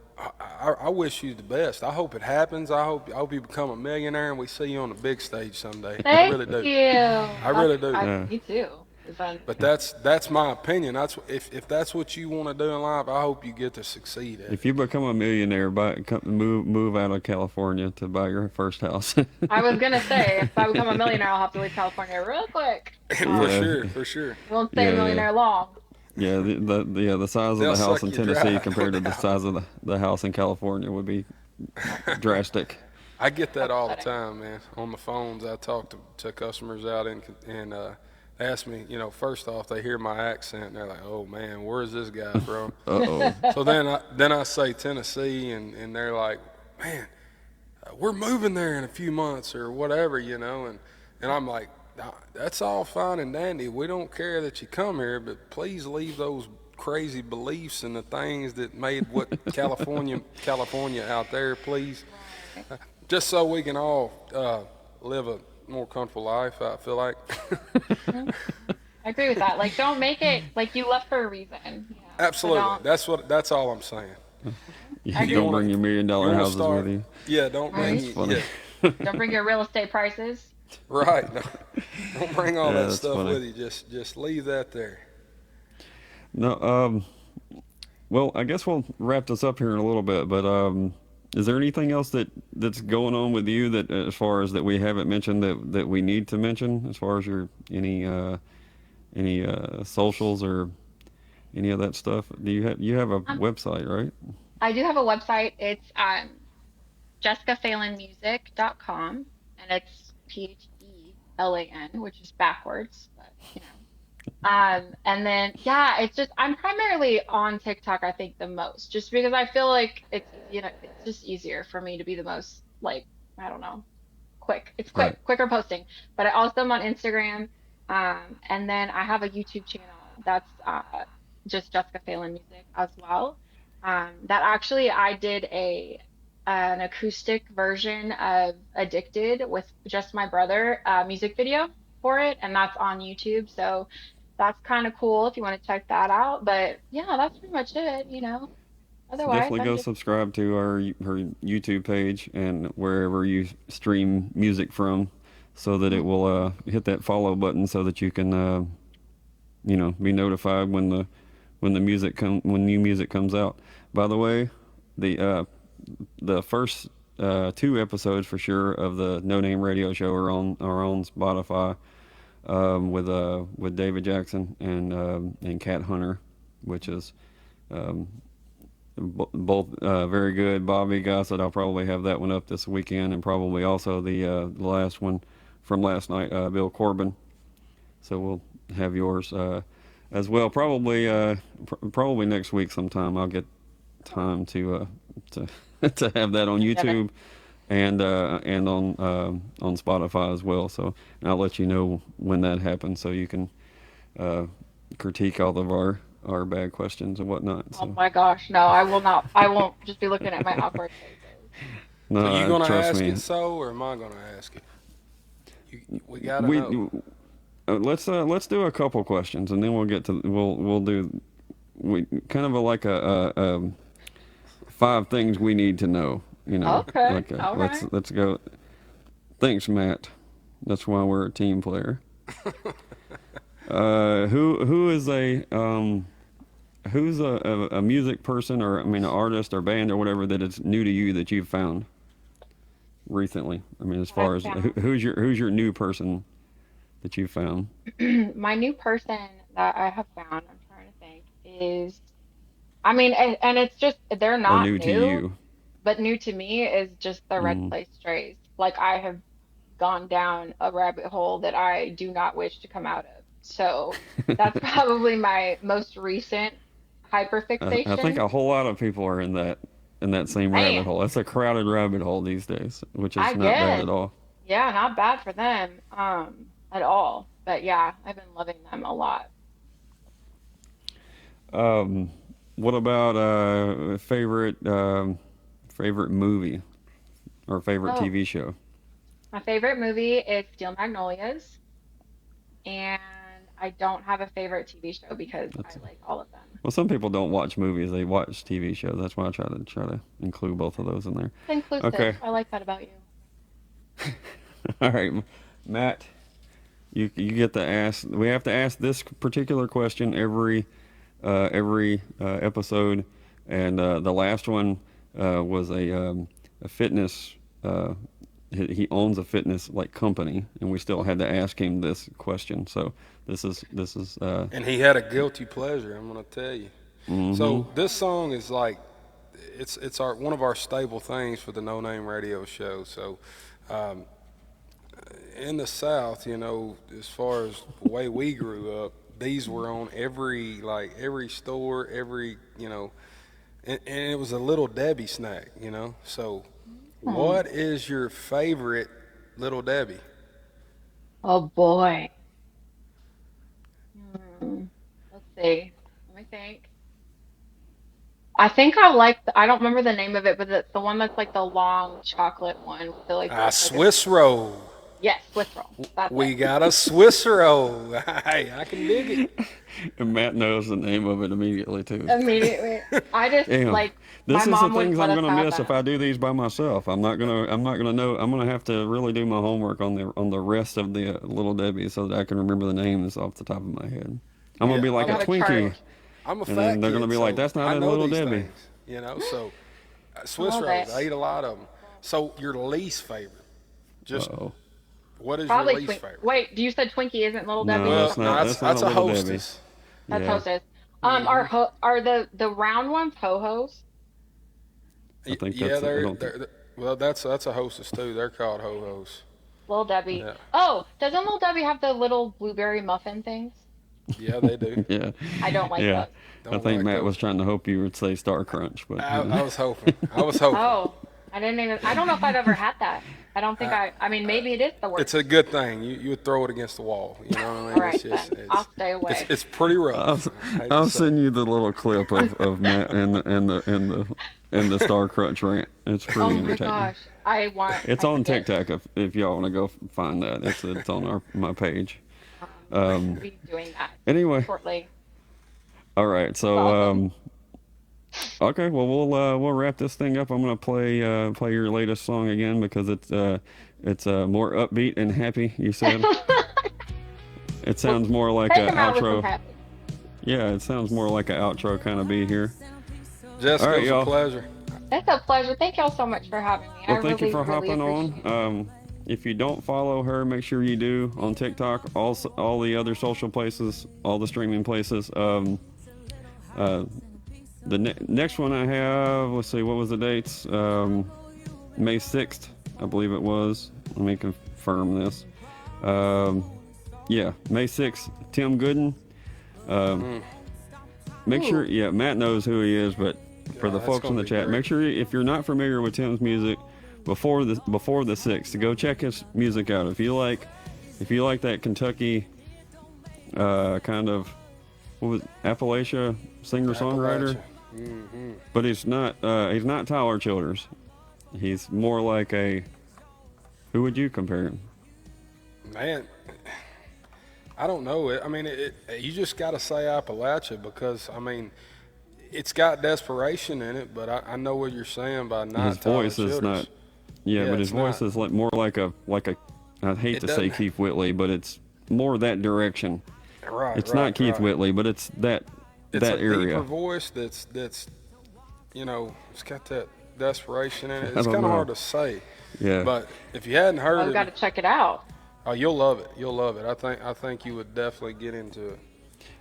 I wish you the best. I hope it happens. I hope you become a millionaire and we see you on the big stage someday. I Thank really do. you. I really do. Yeah. Me too. 'Cause then, But that's my opinion. That's if that's what you want to do in life, I hope you get to succeed at it. If you become a millionaire, move out of California to buy your first house. I was gonna say, if I become a millionaire, I'll have to leave California real quick. For Yeah, sure, for sure. Won't stay a yeah. millionaire long. Yeah, the size of They'll the house suck in you Tennessee dry, compared no to the doubt. size of the house in California would be drastic. I get that all the Upsetting. time, man. On the phones, I talk to customers out and they ask me, you know, first off, they hear my accent and they're like, "Oh man, where's this guy from?" Uh-oh. So then I say Tennessee, and they're like, "Man, we're moving there in a few months or whatever, you know." And I'm like, "Nah, that's all fine and dandy. We don't care that you come here, but please leave those crazy beliefs and the things that made what California out there, please, Right. just so we can all live a more comfortable life." I feel like. Mhm. I agree with that. Like, don't make it like you left for a reason, you know. So Absolutely. don't. That's all I'm saying. I You agree. Don't want bring your $1 million you want to houses with start? you. Yeah, don't bring Right. That's funny. yeah, Don't bring your real estate prices. right. No, don't bring all Yeah, that that's stuff funny. with you. Just leave that there. No, well, I guess we'll wrap this up here in a little bit, but is there anything else that's going on with you that, as far as that we haven't mentioned that we need to mention, as far as your any socials or any of that stuff? Do you have a Um, website, right? I do have a website. It's jessicaphelanmusic.com, and it's Phelan, which is backwards, but you know. And then yeah, it's just I'm primarily on TikTok, I think the most, just because I feel like it's you know it's just easier for me to be the most like I don't know quick. It's Right. quicker posting. But I also am on Instagram, and then I have a YouTube channel that's just Jessica Phelan Music as well. That actually I did an acoustic version of Addicted with just my brother music video for it, and that's on YouTube. So that's kind of cool if you want to check that out. But yeah, that's pretty much it, you know. So Otherwise, definitely I'm go just subscribe to her YouTube page and wherever you stream music from, so that it Mhm. will hit that follow button so that you can be notified when new music comes out. By the way, the uh, the first two episodes for sure of the No Name Radio Show are on Spotify, with David Jackson and Cat Hunter, which is um, both very good. Bobby Gossett, I'll probably have that one up this weekend, and probably also the last one from last night, Bill Corbin. So we'll have yours as well. Probably next week sometime. I'll get time to to have that on Together. YouTube and on Spotify as well. So and I'll let you know when that happens, so you can critique all of our bad questions and whatnot. Oh So my gosh, no, I will not. I won't just be looking at my awkward faces. So you no, gonna trust ask me. it so, or am I gonna ask it? We gotta We know. let's do a couple questions and then we'll do we kind of a 5 things we need to know. You know, Okay, like all right. let's go. Thanks, Matt. That's why we're a team player. Who is who's a music person, or I mean an artist or band or whatever that is new to you that you've found recently? I mean, as far I as found who's your new person that you found my new person that I have found, I'm trying to think, is, I mean, and it's just, they're or not new to new, you? but new to me is just the Red Mm. Clay Strays. Like, I have gone down a rabbit hole that I do not wish to come out of. So that's probably my most recent I think hyperfixation. a whole lot of people are in that same rabbit Man, hole. That's a crowded rabbit hole these days, which I is not bad guess. at all. Yeah, not bad for them, at all. But yeah, I've been loving them a lot. Um, what about favorite movie or favorite Oh, TV show? my favorite movie is Steel Magnolias, and I don't have a favorite TV show because I That's like all of them. Well, some people don't watch movies; they watch TV shows. That's why I try to include both of those in there. It's inclusive. Okay, I like that about you. all right, Matt, you get to ask. We have to ask this particular question every episode, and the last one was a fitness. He owns a fitness like company, and we still had to ask him this question. So this is And he had a guilty pleasure, I'm gonna tell you. mm-hmm. So this song is like, it's our one of our staple things for the No Name Radio show. So um, in the South, you know, as far as the way we grew up, these were on every store, every, you know, and it was a Little Debbie snack, you know. So Hmm. what is your favorite Little Debbie? Oh boy. Hmm. Let's see. Let me think. I think I like I don't remember the name of it, but the one that's like the long chocolate one with the like Ah, it's like a Swiss roll. yes, Swiss roll. That's We it. got a Swiss roll. Hey, I can dig it. And Matt knows the name of it immediately too. Immediately. I just Damn, like my this is the mom wouldn't things let I'm us gonna have miss if I them. do these by myself. I'm not gonna know. I'm gonna have to really do my homework on the rest of the Little Debbie so that I can remember the names off the top of my head. I'm gonna Yeah, be like You a have a Twinkie, chart. I'm a and then fat they're gonna kid, be like, so "That's not I a know Little these Debbie." things. You know, so I Swiss love rolls. it. I eat a lot of them. So your least favorite? Just Uh-oh. what is your Probably least Twink. favorite? Wait, you said Twinkie isn't Little Debbie No, or Well, that's something no, else? not. that's That's not that's a a Little Debbie. hostess. That's Yeah, Hostess. Hmm. Are the round ones Ho-Hos? I think Yeah, that's. I don't think. well, that's a hostess too. They're called ho hos. Little Debbie. Yeah, Oh, doesn't Little Debbie have the little blueberry muffin things? yeah, they do. Yeah, I don't like yeah. those. I Don't think like Matt those. was trying to hope you would say Star Crunch, but I was hoping. I was hoping. Oh, I didn't even. I don't know if I've ever had that. I don't think I, I. I mean, maybe it is the it's a worst. good thing. You would throw it against the wall. You know what I All mean? It's right just then. I'll stay away. it's pretty I'll, rough. I hate to I'll say it. send you the little clip of Matt and the Star Crunch rant. It's Oh pretty my entertaining. gosh. I want. It's I on yes. TikTok if y'all want to go find that. It's on my page. I'll Um, be doing that anyway, shortly. all right. That's So awesome. okay, well we'll wrap this thing up. I'm gonna play your latest song again because it's more upbeat and happy. You said it Well, sounds more like take a him out with some outro. happy. Yeah, it sounds more like an outro kind of beat here. All Jessica, it right, was a y'all. pleasure. It's a pleasure. Thank y'all so much for having me. I Well, thank you really, for really hopping appreciate it. on. If you don't follow her, make sure you do on TikTok, all the other social places, all the streaming places. Uh, the next one I have, let's see, what was the dates? May 6th, I believe it was. Let me confirm this. Um, Yeah, May 6th, Tim Gooden. Make sure, yeah, Matt knows who he is, but for the that's folks in gonna the be chat, great. make sure if you're not familiar with Tim's music before the 6th, to go check his music out. If you like that Kentucky kind of, what was it, Appalachia singer-songwriter, Mm-hmm. but he's not Tyler Childers. He's more like a, who would you compare him? Man, I don't know. I mean, you just got to say Appalachia because, I mean, it's got desperation in it, but I know what you're saying by not His Tyler voice is Childers. not, yeah, but his it's voice not. is like more like a I hate It to say doesn't- Keith Whitley, but it's more that direction. Right, It's right, not Keith right. Whitley, but it's that It's a area. deeper voice that's it's got that desperation in it. I It's don't kind of know. hard to say. Yeah. But if you hadn't heard I've it, got to check it out. oh, you'll love it. You'll love it. I think you would definitely get into it.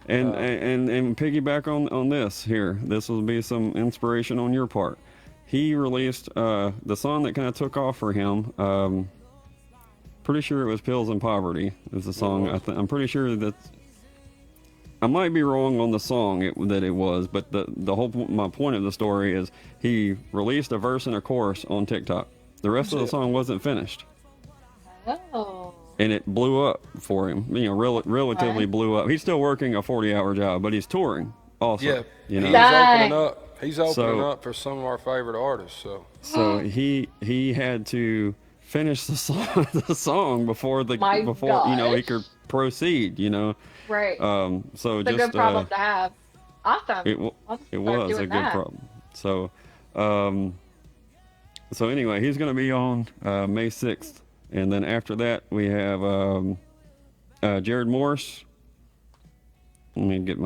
And piggyback on this here. This will be some inspiration on your part. He released the song that kind of took off for him. Pretty sure it was "Pills and Poverty" is the song. I'm pretty sure that. I might be wrong on the song that it was, but the whole my point of the story is he released a verse and a chorus on TikTok. The rest of the song wasn't finished, Oh. and it blew up for him. You know, relatively blew up. He's still working a 40-hour job, but he's touring also. Yeah, you know. he's Nice. opening up. He's opening So- up for some of our favorite artists. So So he had to finish the song before My he gosh. could proceed. You know. Right. So It's a just good problem to have. Awesome. It, I'll just it start was a doing good that. problem. So, so anyway, he's going to be on May 6th, and then after that we have Jared Morris. Let me get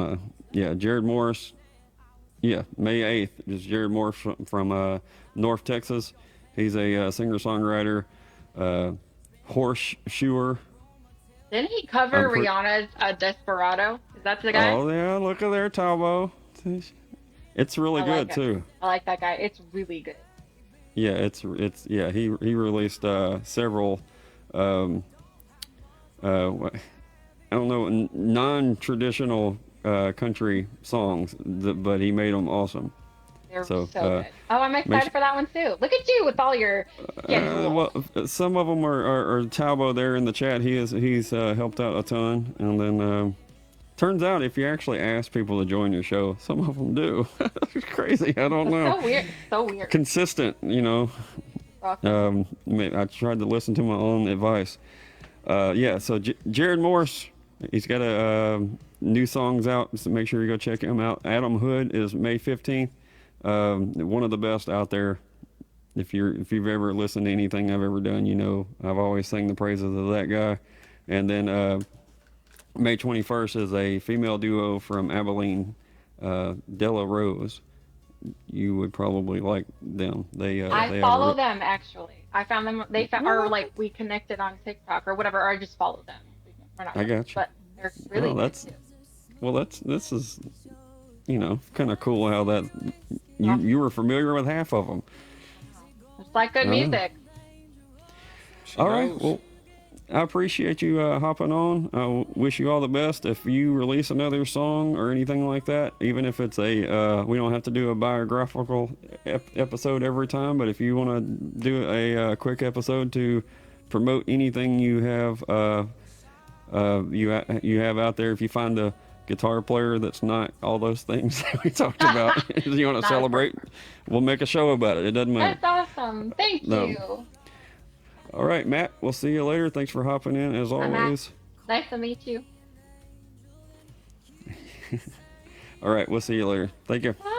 Jared Morris. Yeah, May 8th is Jared Morris from North Texas. He's a singer-songwriter, horseshoer. Didn't he cover I'm pre- Rihanna's Desperado? Is that the guy? Oh yeah, look at there, Talbo. It's really I good like it. too. I like that guy. It's really good. Yeah, it's yeah. He released several, I don't know, non-traditional country songs, but he made them awesome. They're So, so good. Oh, I'm excited make- for that one too. Look at you with all your schedules. Well, some of them are Talbo there in the chat. He's helped out a ton, and then turns out if you actually ask people to join your show, some of them do. It's crazy. I don't know. So weird. So weird. Consistent, you know. Awesome. I tried to listen to my own advice. Yeah, so Jared Morris, he's got new songs out, so make sure you go check him out. Adam Hood is May 15th. One of the best out there. If you've ever listened to anything I've ever done, you know I've always sang the praises of that guy. And then May 21st is a female duo from Abilene, Della Rose. You would probably like them. They I follow them actually. I found them. They found, or like we connected on TikTok or whatever. Or I just followed them. We're not I got you. But they're really Oh, good that's- too. Well, this is, you know, kind of cool how that you were familiar with half of them. It's like good music. she All right. knows. Well, I appreciate you hopping on. I wish you all the best. If you release another song or anything like that, even if it's we don't have to do a biographical episode every time, but if you want to do a quick episode to promote anything you have you have out there, if you find a guitar player that's not all those things that we talked about, you want to Not a celebrate, we'll make a show about it. It doesn't matter. That's awesome. Thank No. you. All right, Matt, we'll see you later. Thanks for hopping in as Matt. always. Nice to meet you. All right, we'll see you later. Thank you. Bye.